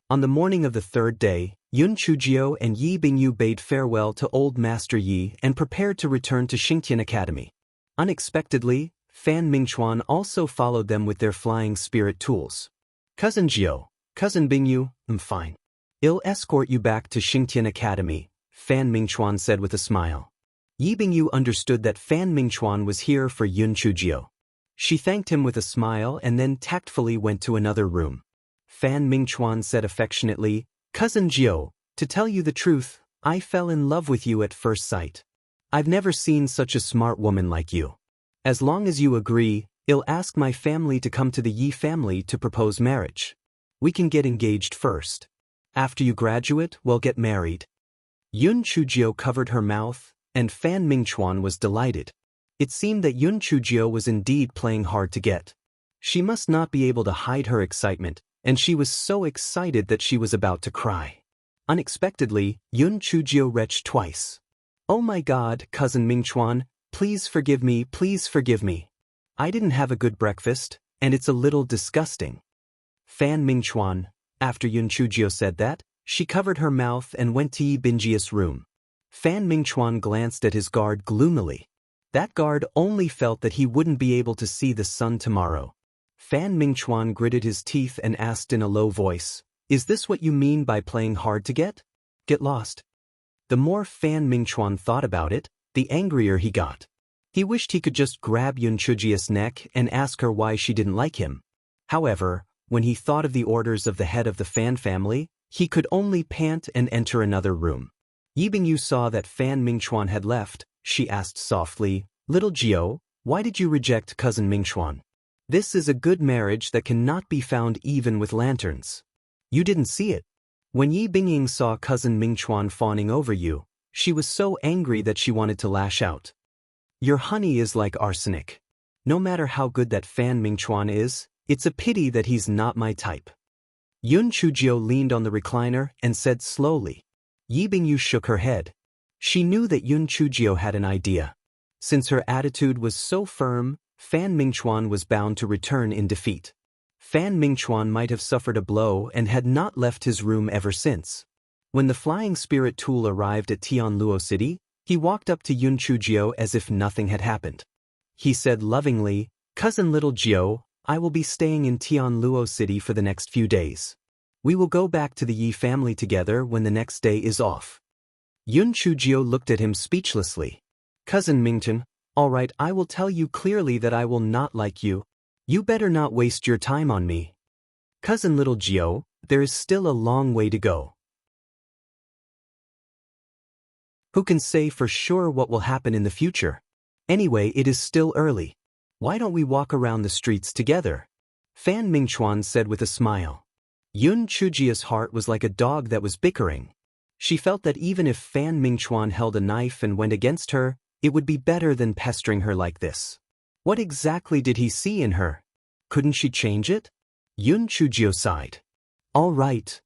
On the morning of the third day, Yun Chujio and Yi Bingyu bade farewell to old Master Yi and prepared to return to Xingtian Academy. Unexpectedly, Fan Mingchuan also followed them with their flying spirit tools. "Cousin Jiao, Cousin Bingyu, I'm fine. I'll escort you back to Xingtian Academy," Fan Mingchuan said with a smile. Yi Bingyu understood that Fan Mingchuan was here for Yun Chujio. She thanked him with a smile and then tactfully went to another room. Fan Mingchuan said affectionately, "Cousin Jiao, to tell you the truth, I fell in love with you at first sight. I've never seen such a smart woman like you. As long as you agree, I'll ask my family to come to the Yi family to propose marriage. We can get engaged first. After you graduate, we'll get married." Yun Chujio covered her mouth, and Fan Mingchuan was delighted. It seemed that Yun Chujio was indeed playing hard to get. She must not be able to hide her excitement, and she was so excited that she was about to cry. Unexpectedly, Yun Chujio retched twice. "Oh my God, Cousin Mingchuan, please forgive me, please forgive me. I didn't have a good breakfast, and it's a little disgusting." Fan Mingchuan, after Yun Chujio said that, she covered her mouth and went to Yi Bingyi's room. Fan Mingchuan glanced at his guard gloomily. That guard only felt that he wouldn't be able to see the sun tomorrow. Fan Mingchuan gritted his teeth and asked in a low voice, "Is this what you mean by playing hard to get? Get lost." The more Fan Mingchuan thought about it, the angrier he got. He wished he could just grab Yun Chujio's neck and ask her why she didn't like him. However, when he thought of the orders of the head of the Fan family, he could only pant and enter another room. Yi Bingyu saw that Fan Mingchuan had left. She asked softly, "Little Jiao, why did you reject Cousin Mingchuan? This is a good marriage that cannot be found even with lanterns. You didn't see it." When Yi Bingying saw Cousin Mingchuan fawning over you, she was so angry that she wanted to lash out. "Your honey is like arsenic. No matter how good that Fan Mingchuan is, it's a pity that he's not my type." Yun Chujio leaned on the recliner and said slowly. Yi Bingyu shook her head. She knew that Yun Chujio had an idea. Since her attitude was so firm, Fan Mingchuan was bound to return in defeat. Fan Mingchuan might have suffered a blow and had not left his room ever since. When the flying spirit tool arrived at Tianluo City, he walked up to Yun Chujio as if nothing had happened. He said lovingly, "Cousin Little Jiao, I will be staying in Tianluo City for the next few days. We will go back to the Yi family together when the next day is off." Yun Chujio looked at him speechlessly. "Cousin Mingchen, all right, I will tell you clearly that I will not like you. You better not waste your time on me. Cousin Little Jiao, there is still a long way to go. Who can say for sure what will happen in the future? Anyway, it is still early. Why don't we walk around the streets together?" Fan Mingchuan said with a smile. Yun Chujio's heart was like a dog that was bickering. She felt that even if Fan Mingchuan held a knife and went against her, it would be better than pestering her like this. What exactly did he see in her? Couldn't she change it? Yun Chujio sighed. "All right.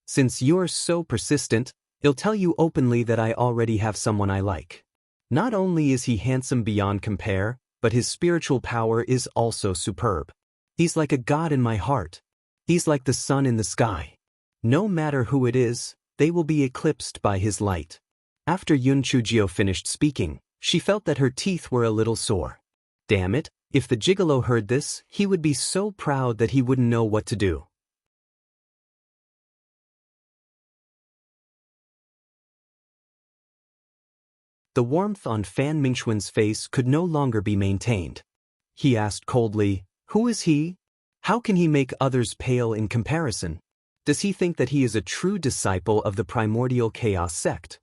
Since you're so persistent, I'll tell you openly that I already have someone I like. Not only is he handsome beyond compare, but his spiritual power is also superb. He's like a god in my heart. He's like the sun in the sky. No matter who it is, they will be eclipsed by his light." After Yun Chujio finished speaking, she felt that her teeth were a little sore. Damn it, if the gigolo heard this, he would be so proud that he wouldn't know what to do. The warmth on Fan Mingchuan's face could no longer be maintained. He asked coldly, "Who is he? How can he make others pale in comparison? Does he think that he is a true disciple of the primordial chaos sect?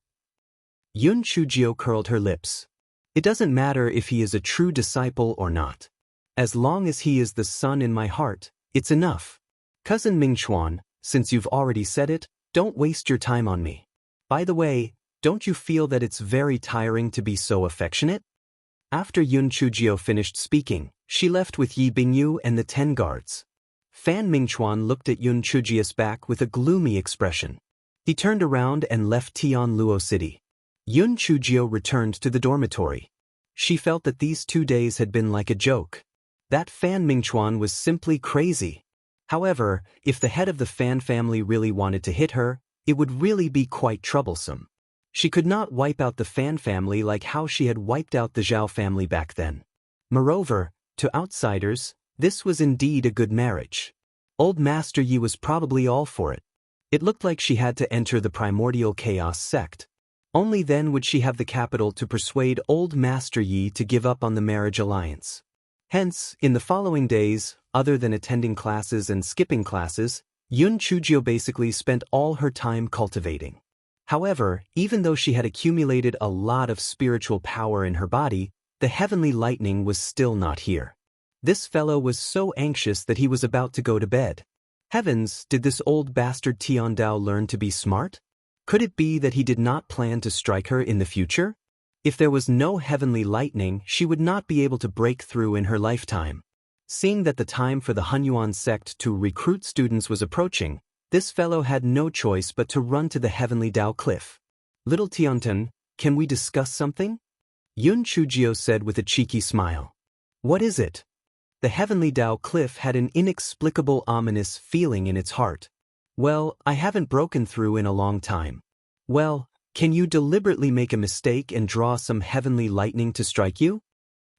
Yun Chujio curled her lips. It doesn't matter if he is a true disciple or not. As long as he is the sun in my heart, it's enough. Cousin Mingchuan, since you've already said it, don't waste your time on me. By the way, don't you feel that it's very tiring to be so affectionate? After Yun Chujio finished speaking, she left with Yi Bingyu and the 10 guards. Fan Mingchuan looked at Yun Chujio's back with a gloomy expression. He turned around and left Tianluo City. Yun Chujio returned to the dormitory. She felt that these 2 days had been like a joke. That Fan Mingchuan was simply crazy. However, if the head of the Fan family really wanted to hit her, it would really be quite troublesome. She could not wipe out the Fan family like how she had wiped out the Zhao family back then. Moreover, to outsiders, this was indeed a good marriage. Old Master Yi was probably all for it. It looked like she had to enter the primordial chaos sect. Only then would she have the capital to persuade Old Master Yi to give up on the marriage alliance. Hence, in the following days, other than attending classes and skipping classes, Yun Chujio basically spent all her time cultivating. However, even though she had accumulated a lot of spiritual power in her body, the heavenly lightning was still not here. This fellow was so anxious that he was about to go to bed. Heavens, did this old bastard Tiandao learn to be smart? Could it be that he did not plan to strike her in the future? If there was no heavenly lightning, she would not be able to break through in her lifetime. Seeing that the time for the Hunyuan sect to recruit students was approaching, this fellow had no choice but to run to the heavenly Dao cliff. Little Tiantan, can we discuss something? Yun Chujio said with a cheeky smile. What is it? The heavenly Dao cliff had an inexplicable ominous feeling in its heart. Well, I haven't broken through in a long time. Well, can you deliberately make a mistake and draw some heavenly lightning to strike you?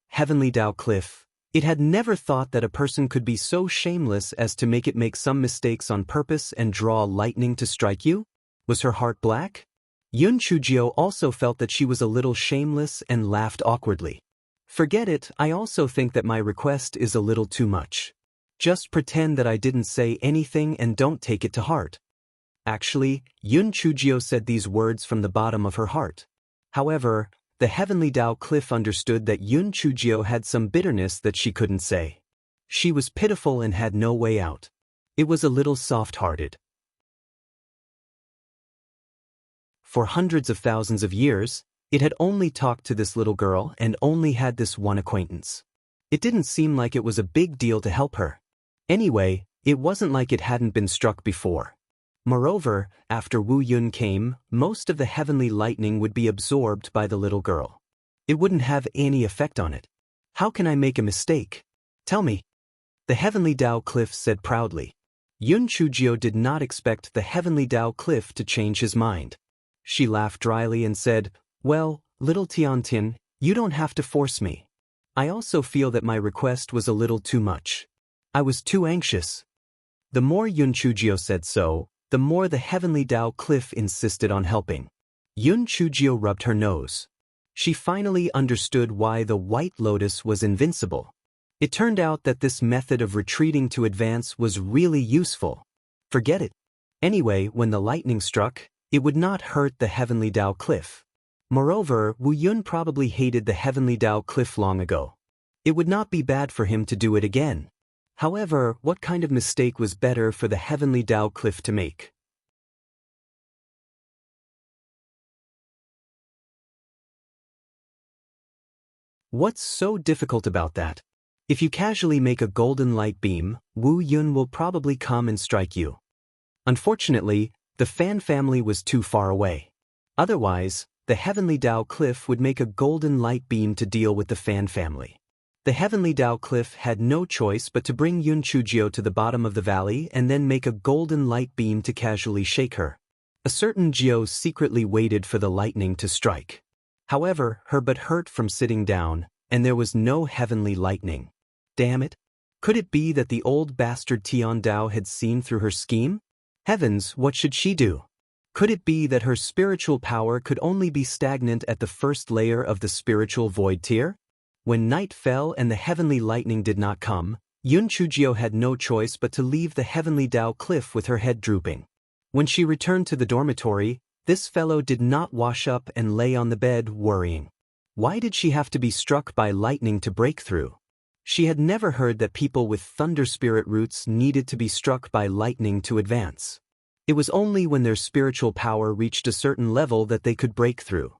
Heavenly Dao cliff. It had never thought that a person could be so shameless as to make some mistakes on purpose and draw lightning to strike you? Was her heart black? Yun Chujio also felt that she was a little shameless and laughed awkwardly. Forget it, I also think that my request is a little too much. Just pretend that I didn't say anything and don't take it to heart. Actually, Yun Chujio said these words from the bottom of her heart. However, the heavenly Dao cliff understood that Yun Chujio had some bitterness that she couldn't say. She was pitiful and had no way out. It was a little soft-hearted. For hundreds of thousands of years, it had only talked to this little girl and only had this one acquaintance. It didn't seem like it was a big deal to help her. Anyway, it wasn't like it hadn't been struck before. Moreover, after Wu Yun came, most of the heavenly lightning would be absorbed by the little girl. It wouldn't have any effect on it. How can I make a mistake? Tell me. The heavenly Dao cliff said proudly. Yun Chujio did not expect the heavenly Dao cliff to change his mind. She laughed dryly and said, well, little Tiantin, you don't have to force me. I also feel that my request was a little too much. I was too anxious. The more Yun Chujio said so, the more the heavenly Dao cliff insisted on helping. Yun Chujio rubbed her nose. She finally understood why the White Lotus was invincible. It turned out that this method of retreating to advance was really useful. Forget it. Anyway, when the lightning struck, it would not hurt the heavenly Dao cliff. Moreover, Wu Yun probably hated the heavenly Dao cliff long ago. It would not be bad for him to do it again. However, what kind of mistake was better for the heavenly Dao cliff to make? What's so difficult about that? If you casually make a golden light beam, Wu Yun will probably come and strike you. Unfortunately, the Fan family was too far away. Otherwise, the heavenly Dao cliff would make a golden light beam to deal with the Fan family. The heavenly Dao cliff had no choice but to bring Yun Chujio to the bottom of the valley and then make a golden light beam to casually shake her. A certain Jiao secretly waited for the lightning to strike. However, her butt hurt from sitting down, and there was no heavenly lightning. Damn it! Could it be that the old bastard Tian Dao had seen through her scheme? Heavens, what should she do? Could it be that her spiritual power could only be stagnant at the first layer of the spiritual void tier? When night fell and the heavenly lightning did not come, Yun Chujio had no choice but to leave the heavenly Dao cliff with her head drooping. When she returned to the dormitory, this fellow did not wash up and lay on the bed worrying. Why did she have to be struck by lightning to break through? She had never heard that people with thunder spirit roots needed to be struck by lightning to advance. It was only when their spiritual power reached a certain level that they could break through.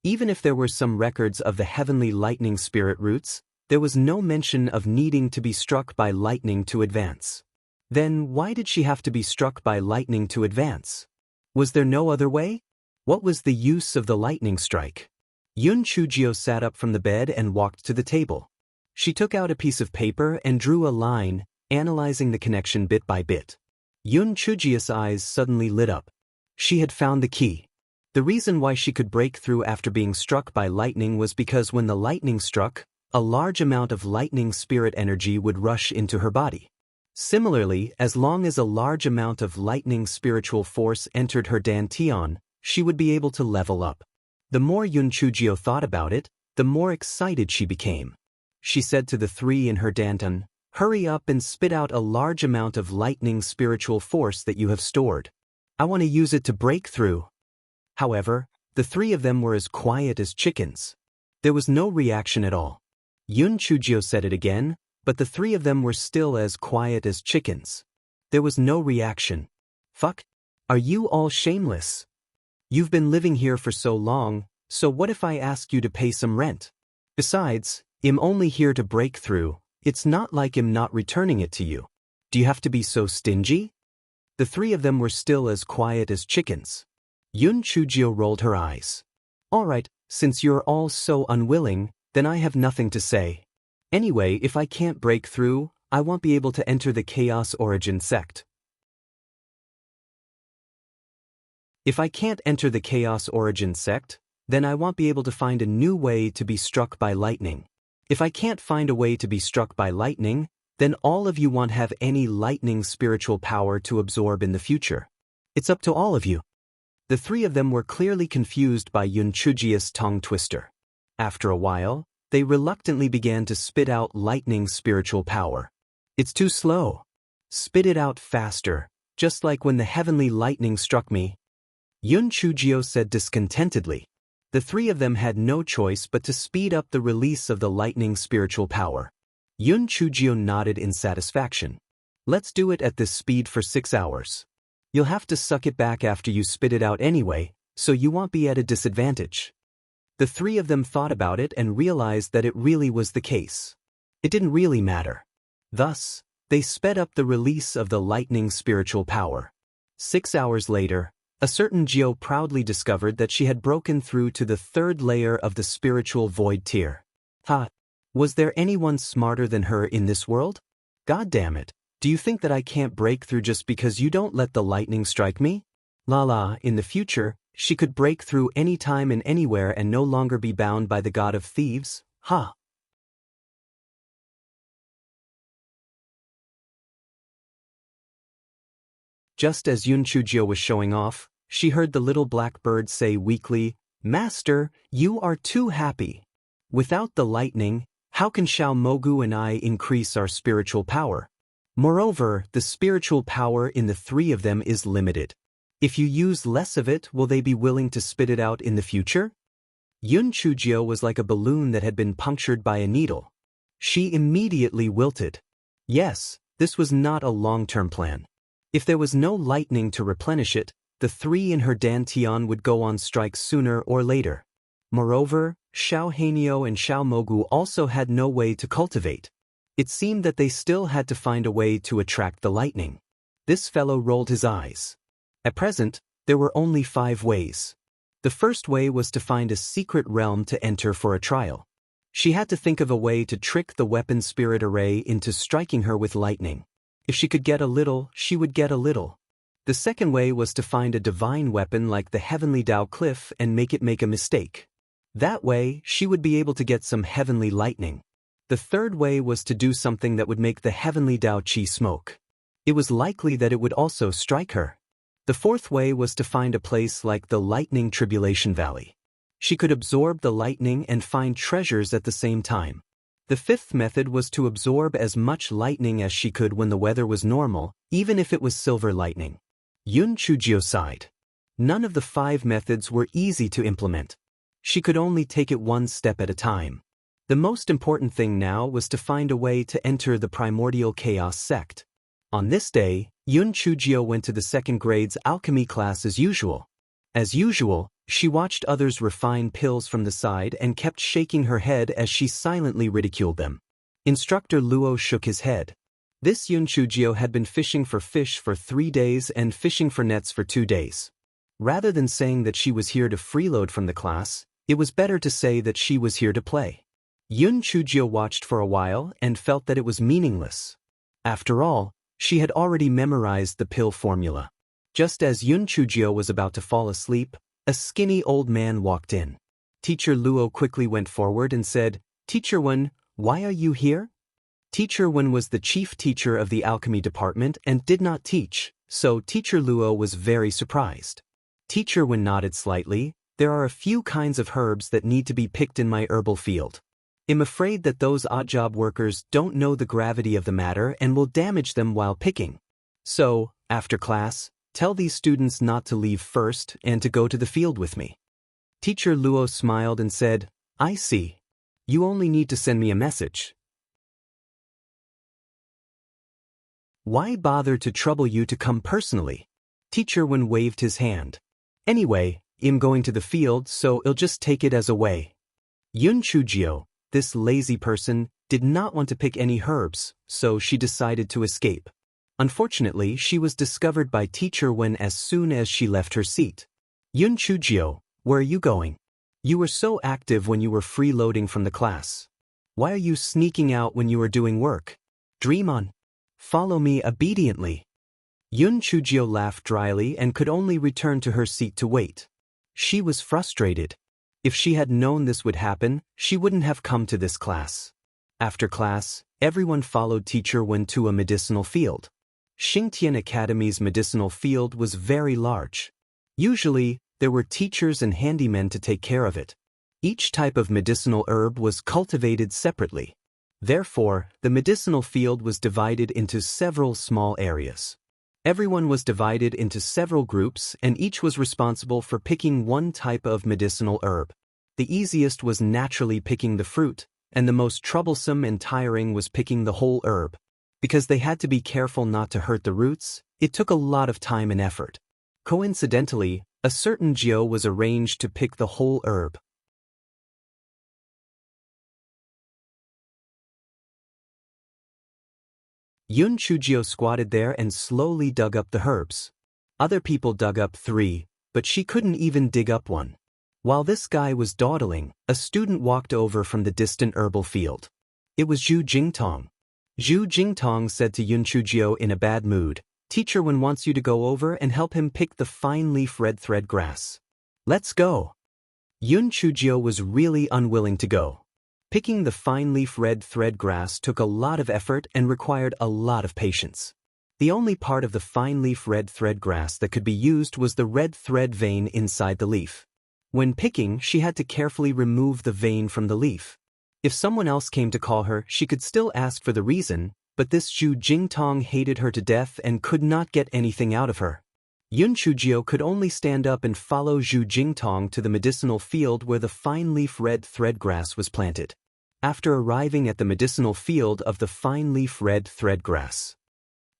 Even if there were some records of the heavenly lightning spirit roots, there was no mention of needing to be struck by lightning to advance. Then why did she have to be struck by lightning to advance? Was there no other way? What was the use of the lightning strike? Yun Chujio sat up from the bed and walked to the table. She took out a piece of paper and drew a line, analyzing the connection bit by bit. Yun Chujio's eyes suddenly lit up. She had found the key. The reason why she could break through after being struck by lightning was because when the lightning struck, a large amount of lightning spirit energy would rush into her body. Similarly, as long as a large amount of lightning spiritual force entered her dantian, she would be able to level up. The more Yun Chujio thought about it, the more excited she became. She said to the three in her dantian, "Hurry up and spit out a large amount of lightning spiritual force that you have stored. I want to use it to break through." However, the three of them were as quiet as chickens. There was no reaction at all. Yun Chujio said it again, but the three of them were still as quiet as chickens. There was no reaction. Fuck. Are you all shameless? You've been living here for so long, so what if I ask you to pay some rent? Besides, I'm only here to break through. It's not like I'm not returning it to you. Do you have to be so stingy? The three of them were still as quiet as chickens. Yun Chujio rolled her eyes. All right, since you're all so unwilling, then I have nothing to say. Anyway, if I can't break through, I won't be able to enter the Chaos Origin sect. If I can't enter the Chaos Origin sect, then I won't be able to find a new way to be struck by lightning. If I can't find a way to be struck by lightning, then all of you won't have any lightning spiritual power to absorb in the future. It's up to all of you. The three of them were clearly confused by Yun Chujio's tongue twister. After a while, they reluctantly began to spit out lightning spiritual power. It's too slow. Spit it out faster, just like when the heavenly lightning struck me. Yun Chujio said discontentedly. The three of them had no choice but to speed up the release of the lightning spiritual power. Yun Chujio nodded in satisfaction. Let's do it at this speed for 6 hours. You'll have to suck it back after you spit it out anyway, so you won't be at a disadvantage. The three of them thought about it and realized that it really was the case. It didn't really matter. Thus, they sped up the release of the lightning spiritual power. 6 hours later, a certain Geo proudly discovered that she had broken through to the third layer of the spiritual void tier. Ha! Was there anyone smarter than her in this world? God damn it, do you think that I can't break through just because you don't let the lightning strike me? In the future, she could break through any time and anywhere and no longer be bound by the god of thieves, ha! Just as Yun Chujio was showing off, she heard the little black bird say weakly, "Master, you are too happy. Without the lightning, how can Xiao Mogu and I increase our spiritual power? Moreover, the spiritual power in the three of them is limited. If you use less of it, will they be willing to spit it out in the future?" Yun Chujio was like a balloon that had been punctured by a needle. She immediately wilted. Yes, this was not a long-term plan. If there was no lightning to replenish it, the three in her dantian would go on strike sooner or later. Moreover, Xiao Hanyo and Xiao Mogu also had no way to cultivate. It seemed that they still had to find a way to attract the lightning. This fellow rolled his eyes. At present, there were only 5 ways. The first way was to find a secret realm to enter for a trial. She had to think of a way to trick the weapon spirit array into striking her with lightning. If she could get a little, she would get a little. The second way was to find a divine weapon like the heavenly Dao cliff and make it make a mistake. That way, she would be able to get some heavenly lightning. The third way was to do something that would make the heavenly Dao Qi smoke. It was likely that it would also strike her. The fourth way was to find a place like the Lightning Tribulation Valley. She could absorb the lightning and find treasures at the same time. The fifth method was to absorb as much lightning as she could when the weather was normal, even if it was silver lightning. Yun Chujio sighed. None of the 5 methods were easy to implement. She could only take it one step at a time. The most important thing now was to find a way to enter the primordial chaos sect. On this day, Yun Chujio went to the second grade's alchemy class as usual. As usual, she watched others refine pills from the side and kept shaking her head as she silently ridiculed them. Instructor Luo shook his head. This Yun Chujio had been fishing for fish for 3 days and fishing for nets for 2 days. Rather than saying that she was here to freeload from the class, it was better to say that she was here to play. Yun Chujio watched for a while and felt that it was meaningless. After all, she had already memorized the pill formula. Just as Yun Chujio was about to fall asleep, a skinny old man walked in. Teacher Luo quickly went forward and said, "Teacher Wen, why are you here?" Teacher Wen was the chief teacher of the alchemy department and did not teach, so Teacher Luo was very surprised. Teacher Wen nodded slightly. "There are a few kinds of herbs that need to be picked in my herbal field. I'm afraid that those odd job workers don't know the gravity of the matter and will damage them while picking. So, after class, tell these students not to leave first and to go to the field with me." Teacher Luo smiled and said, "I see. You only need to send me a message. Why bother to trouble you to come personally?" Teacher Wen waved his hand. "Anyway, I'm going to the field, so I'll just take it as a way." Yun Chujio, this lazy person, did not want to pick any herbs, so she decided to escape. Unfortunately, she was discovered by Teacher Wen as soon as she left her seat. "Yun Chujio, where are you going? You were so active when you were freeloading from the class. Why are you sneaking out when you are doing work? Dream on. Follow me obediently." Yun Chujio laughed dryly and could only return to her seat to wait. She was frustrated. If she had known this would happen, she wouldn't have come to this class. After class, everyone followed Teacher Wen to a medicinal field. Xingtian Academy's medicinal field was very large. Usually, there were teachers and handymen to take care of it. Each type of medicinal herb was cultivated separately. Therefore, the medicinal field was divided into several small areas. Everyone was divided into several groups and each was responsible for picking one type of medicinal herb. The easiest was naturally picking the fruit, and the most troublesome and tiring was picking the whole herb. Because they had to be careful not to hurt the roots, it took a lot of time and effort. Coincidentally, a certain Jiao was arranged to pick the whole herb. Yun Chujio squatted there and slowly dug up the herbs. Other people dug up 3, but she couldn't even dig up one. While this guy was dawdling, a student walked over from the distant herbal field. It was Zhu Jingtong. Zhu Jingtong said to Yun Chujio in a bad mood, "Teacher Wen wants you to go over and help him pick the fine-leaf red thread grass. Let's go." Yun Chujio was really unwilling to go. Picking the fine-leaf red thread grass took a lot of effort and required a lot of patience. The only part of the fine-leaf red thread grass that could be used was the red thread vein inside the leaf. When picking, she had to carefully remove the vein from the leaf. If someone else came to call her, she could still ask for the reason, but this Zhu Jingtong hated her to death and could not get anything out of her. Yun Chujio could only stand up and follow Zhu Jingtong to the medicinal field where the fine-leaf red thread grass was planted. After arriving at the medicinal field of the fine-leaf red thread grass,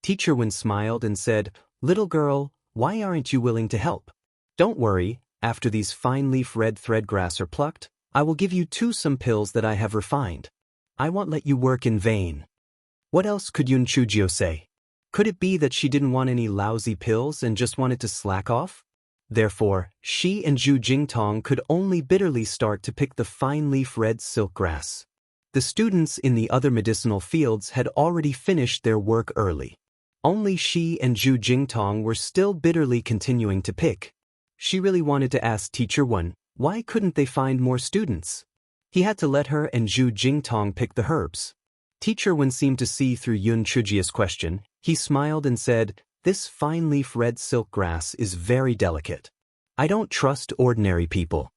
Teacher Wen smiled and said, "Little girl, why aren't you willing to help? Don't worry, after these fine-leaf red thread grass are plucked, I will give you 2 some pills that I have refined. I won't let you work in vain." What else could Yun Chujio say? Could it be that she didn't want any lousy pills and just wanted to slack off? Therefore, she and Zhu Jingtong could only bitterly start to pick the fine-leaf red silk grass. The students in the other medicinal fields had already finished their work early. Only she and Zhu Jingtong were still bitterly continuing to pick. She really wanted to ask Teacher Wen, why couldn't they find more students? He had to let her and Zhu Jingtong pick the herbs. Teacher Wen seemed to see through Yun Chujio's question. He smiled and said, "This fine-leaf red silk grass is very delicate. I don't trust ordinary people.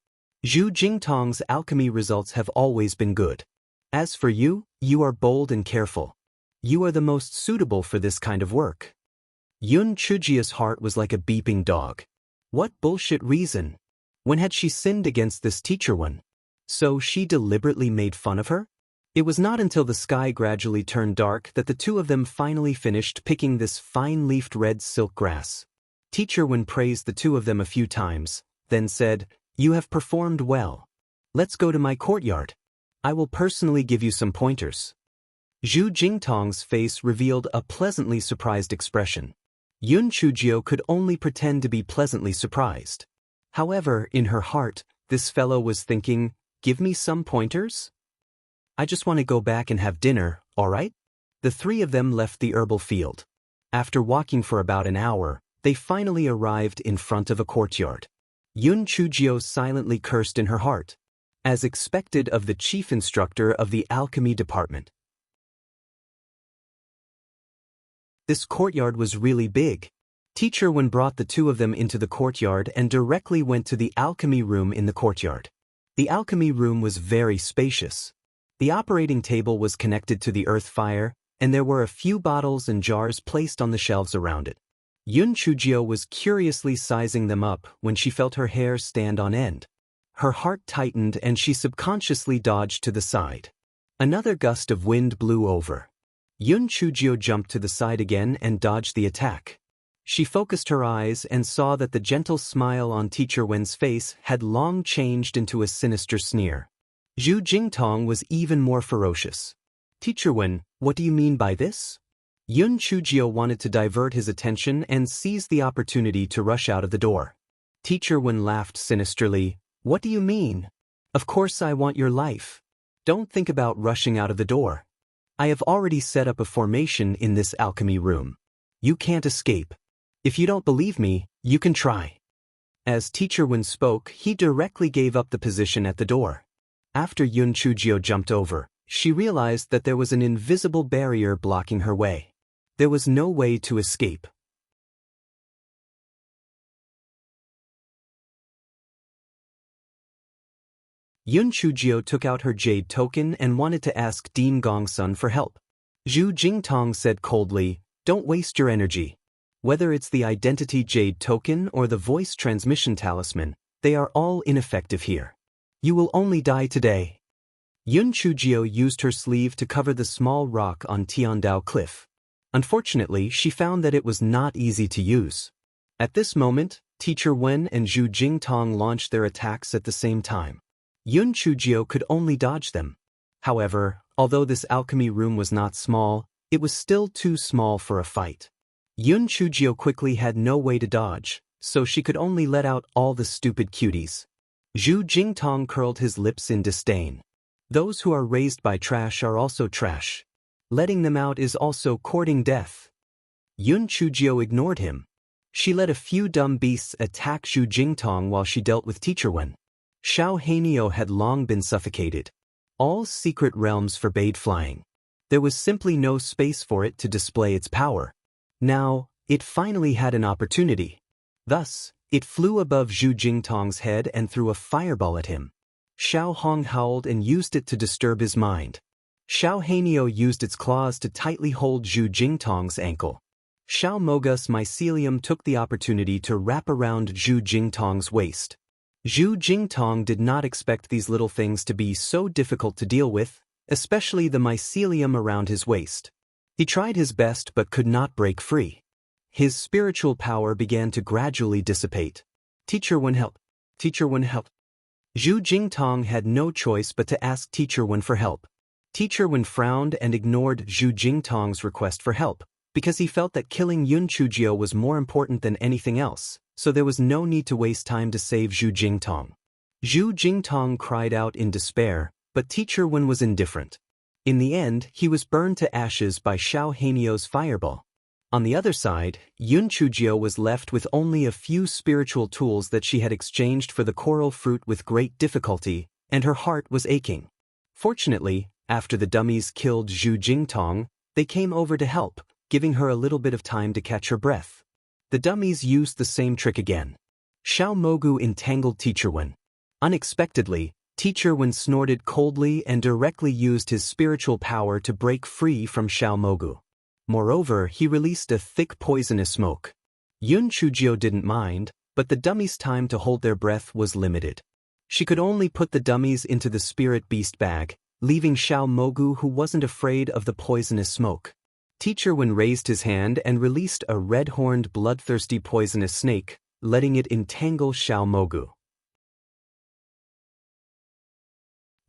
Zhu Jingtong's alchemy results have always been good. As for you, you are bold and careful. You are the most suitable for this kind of work. Yun Chujio's heart was like a beeping dog. What bullshit reason? When had she sinned against this teacher one? So she deliberately made fun of her? It was not until the sky gradually turned dark that the two of them finally finished picking this fine-leafed red silk grass. Teacher Wen praised the two of them a few times, then said, "You have performed well. Let's go to my courtyard. I will personally give you some pointers." Zhu Jingtong's face revealed a pleasantly surprised expression. Yun Chujio could only pretend to be pleasantly surprised. However, in her heart, this fellow was thinking, "Give me some pointers? I just want to go back and have dinner, alright?" The three of them left the herbal field. After walking for about an hour, they finally arrived in front of a courtyard. Yun Chujio silently cursed in her heart, as expected of the chief instructor of the alchemy department. This courtyard was really big. Teacher Wen brought the two of them into the courtyard and directly went to the alchemy room in the courtyard. The alchemy room was very spacious. The operating table was connected to the earth fire, and there were a few bottles and jars placed on the shelves around it. Yun Chujio was curiously sizing them up when she felt her hair stand on end. Her heart tightened and she subconsciously dodged to the side. Another gust of wind blew over. Yun Chujio jumped to the side again and dodged the attack. She focused her eyes and saw that the gentle smile on Teacher Wen's face had long changed into a sinister sneer. Zhu Jingtong was even more ferocious. "Teacher Wen, what do you mean by this?" Yun Chujio wanted to divert his attention and seized the opportunity to rush out of the door. Teacher Wen laughed sinisterly. "What do you mean? Of course I want your life. Don't think about rushing out of the door. I have already set up a formation in this alchemy room. You can't escape. If you don't believe me, you can try." As Teacher Wen spoke, he directly gave up the position at the door. After Yun Chujio jumped over, she realized that there was an invisible barrier blocking her way. There was no way to escape. Yun Chujio took out her jade token and wanted to ask Dean Gongsun for help. Zhu Jingtong said coldly, "Don't waste your energy. Whether it's the identity jade token or the voice transmission talisman, they are all ineffective here. You will only die today." Yun Chujio used her sleeve to cover the small rock on Tiandao Cliff. Unfortunately, she found that it was not easy to use. At this moment, Teacher Wen and Zhu Jingtong launched their attacks at the same time. Yun Chujio could only dodge them. However, although this alchemy room was not small, it was still too small for a fight. Yun Chujio quickly had no way to dodge, so she could only let out all the stupid cuties. Zhu Jingtong curled his lips in disdain. Those who are raised by trash are also trash. Letting them out is also courting death. Yun Chujio ignored him. She let a few dumb beasts attack Zhu Jingtong while she dealt with Teacher Wen. Xiao Hanio had long been suffocated. All secret realms forbade flying. There was simply no space for it to display its power. Now, it finally had an opportunity. Thus, it flew above Zhu Jingtong's head and threw a fireball at him. Xiao Hong howled and used it to disturb his mind. Xiao Hanio used its claws to tightly hold Zhu Jingtong's ankle. Xiao Mogus Mycelium took the opportunity to wrap around Zhu Jingtong's waist. Zhu Jingtong did not expect these little things to be so difficult to deal with, especially the mycelium around his waist. He tried his best but could not break free. His spiritual power began to gradually dissipate. "Teacher Wen, help! Teacher Wen, help!" Zhu Jingtong had no choice but to ask Teacher Wen for help. Teacher Wen frowned and ignored Zhu Jingtong's request for help, because he felt that killing Yun Chujio was more important than anything else, so there was no need to waste time to save Zhu Jingtong. Zhu Jingtong cried out in despair, but Teacher Wen was indifferent. In the end, he was burned to ashes by Xiao Hanio's fireball. On the other side, Yun Chujio was left with only a few spiritual tools that she had exchanged for the coral fruit with great difficulty, and her heart was aching. Fortunately, after the dummies killed Zhu Jingtong, they came over to help, giving her a little bit of time to catch her breath. The dummies used the same trick again. Xiao Mogu entangled Teacher Wen. Unexpectedly, Teacher Wen snorted coldly and directly used his spiritual power to break free from Xiao Mogu. Moreover, he released a thick poisonous smoke. Yun Chujio didn't mind, but the dummies' time to hold their breath was limited. She could only put the dummies into the spirit beast bag, leaving Xiao Mogu, who wasn't afraid of the poisonous smoke. Teacher Wen raised his hand and released a red-horned bloodthirsty poisonous snake, letting it entangle Xiao Mogu.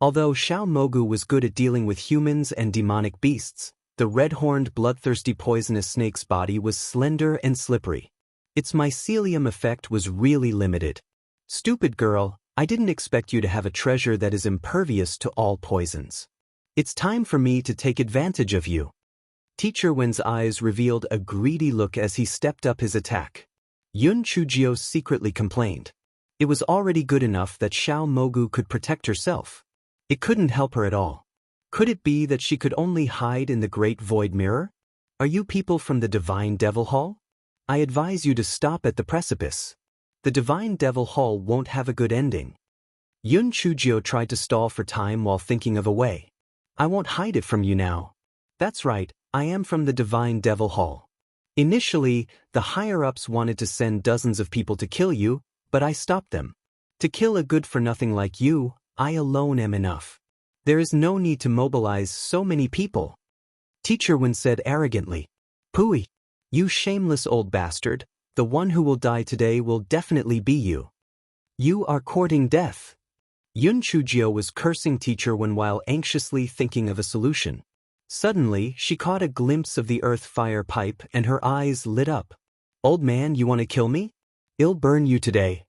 Although Xiao Mogu was good at dealing with humans and demonic beasts, the red-horned bloodthirsty poisonous snake's body was slender and slippery. Its mycelium effect was really limited. Stupid girl, I didn't expect you to have a treasure that is impervious to all poisons. It's time for me to take advantage of you. Teacher Wen's eyes revealed a greedy look as he stepped up his attack. Yun Chujio secretly complained. It was already good enough that Xiao Mogu could protect herself. It couldn't help her at all. Could it be that she could only hide in the Great Void Mirror? Are you people from the Divine Devil Hall? I advise you to stop at the precipice. The Divine Devil Hall won't have a good ending. Yun Chujio tried to stall for time while thinking of a way. I won't hide it from you now. That's right, I am from the Divine Devil Hall. Initially, the higher-ups wanted to send dozens of people to kill you, but I stopped them. To kill a good-for-nothing like you, I alone am enough. There is no need to mobilize so many people. Teacher Wen said arrogantly. Pooey, you shameless old bastard, the one who will die today will definitely be you. You are courting death. Yun Chujio was cursing Teacher Wen while anxiously thinking of a solution. Suddenly, she caught a glimpse of the earth fire pipe and her eyes lit up. Old man, you want to kill me? I'll burn you today.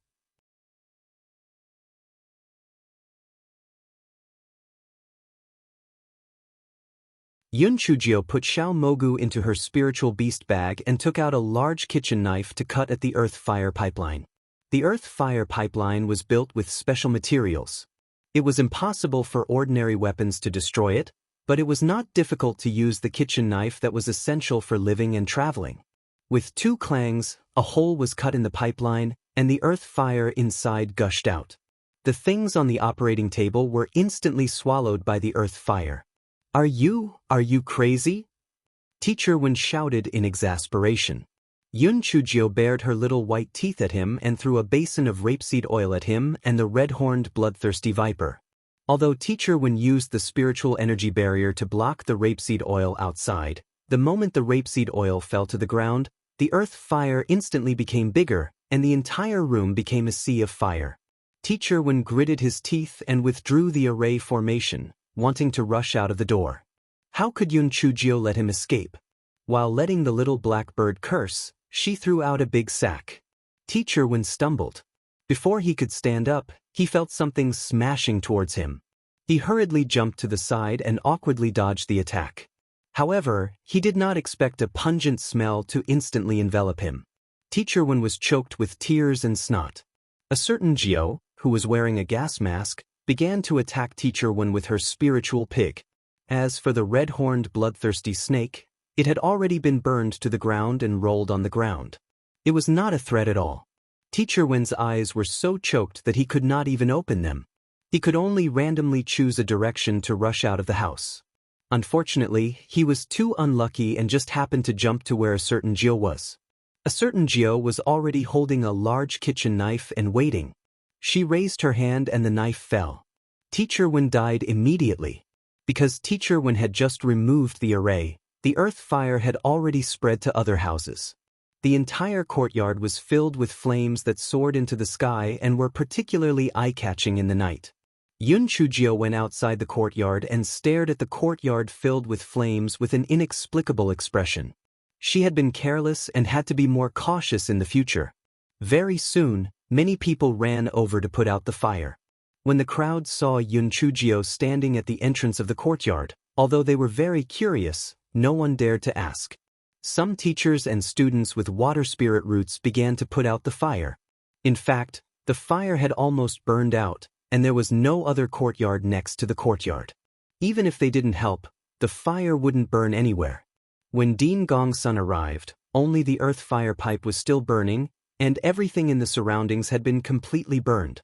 Yun Chujio put Xiao Mogu into her spiritual beast bag and took out a large kitchen knife to cut at the earth fire pipeline. The earth fire pipeline was built with special materials. It was impossible for ordinary weapons to destroy it, but it was not difficult to use the kitchen knife that was essential for living and traveling. With two clangs, a hole was cut in the pipeline, and the earth fire inside gushed out. The things on the operating table were instantly swallowed by the earth fire. Are you crazy? Teacher Wen shouted in exasperation. Yun Chujio bared her little white teeth at him and threw a basin of rapeseed oil at him and the red-horned bloodthirsty viper. Although Teacher Wen used the spiritual energy barrier to block the rapeseed oil outside, the moment the rapeseed oil fell to the ground, the earth fire instantly became bigger, and the entire room became a sea of fire. Teacher Wen gritted his teeth and withdrew the array formation, wanting to rush out of the door. How could Yun Chujio let him escape? While letting the little black bird curse, she threw out a big sack. Teacher Wen stumbled. Before he could stand up, he felt something smashing towards him. He hurriedly jumped to the side and awkwardly dodged the attack. However, he did not expect a pungent smell to instantly envelop him. Teacher Wen was choked with tears and snot. A certain Jiao, who was wearing a gas mask, began to attack Teacher Wen with her spiritual pig. As for the red-horned bloodthirsty snake, it had already been burned to the ground and rolled on the ground. It was not a threat at all. Teacher Wen's eyes were so choked that he could not even open them. He could only randomly choose a direction to rush out of the house. Unfortunately, he was too unlucky and just happened to jump to where a certain Jiao was. A certain Jiao was already holding a large kitchen knife and waiting. She raised her hand and the knife fell. Teacher Wen died immediately. Because Teacher Wen had just removed the array, the earth fire had already spread to other houses. The entire courtyard was filled with flames that soared into the sky and were particularly eye-catching in the night. Yun Chujio went outside the courtyard and stared at the courtyard filled with flames with an inexplicable expression. She had been careless and had to be more cautious in the future. Very soon, many people ran over to put out the fire. When the crowd saw Yun Chujio standing at the entrance of the courtyard, although they were very curious, no one dared to ask. Some teachers and students with water spirit roots began to put out the fire. In fact, the fire had almost burned out, and there was no other courtyard next to the courtyard. Even if they didn't help, the fire wouldn't burn anywhere. When Dean Gong's son arrived, only the earth fire pipe was still burning, and everything in the surroundings had been completely burned.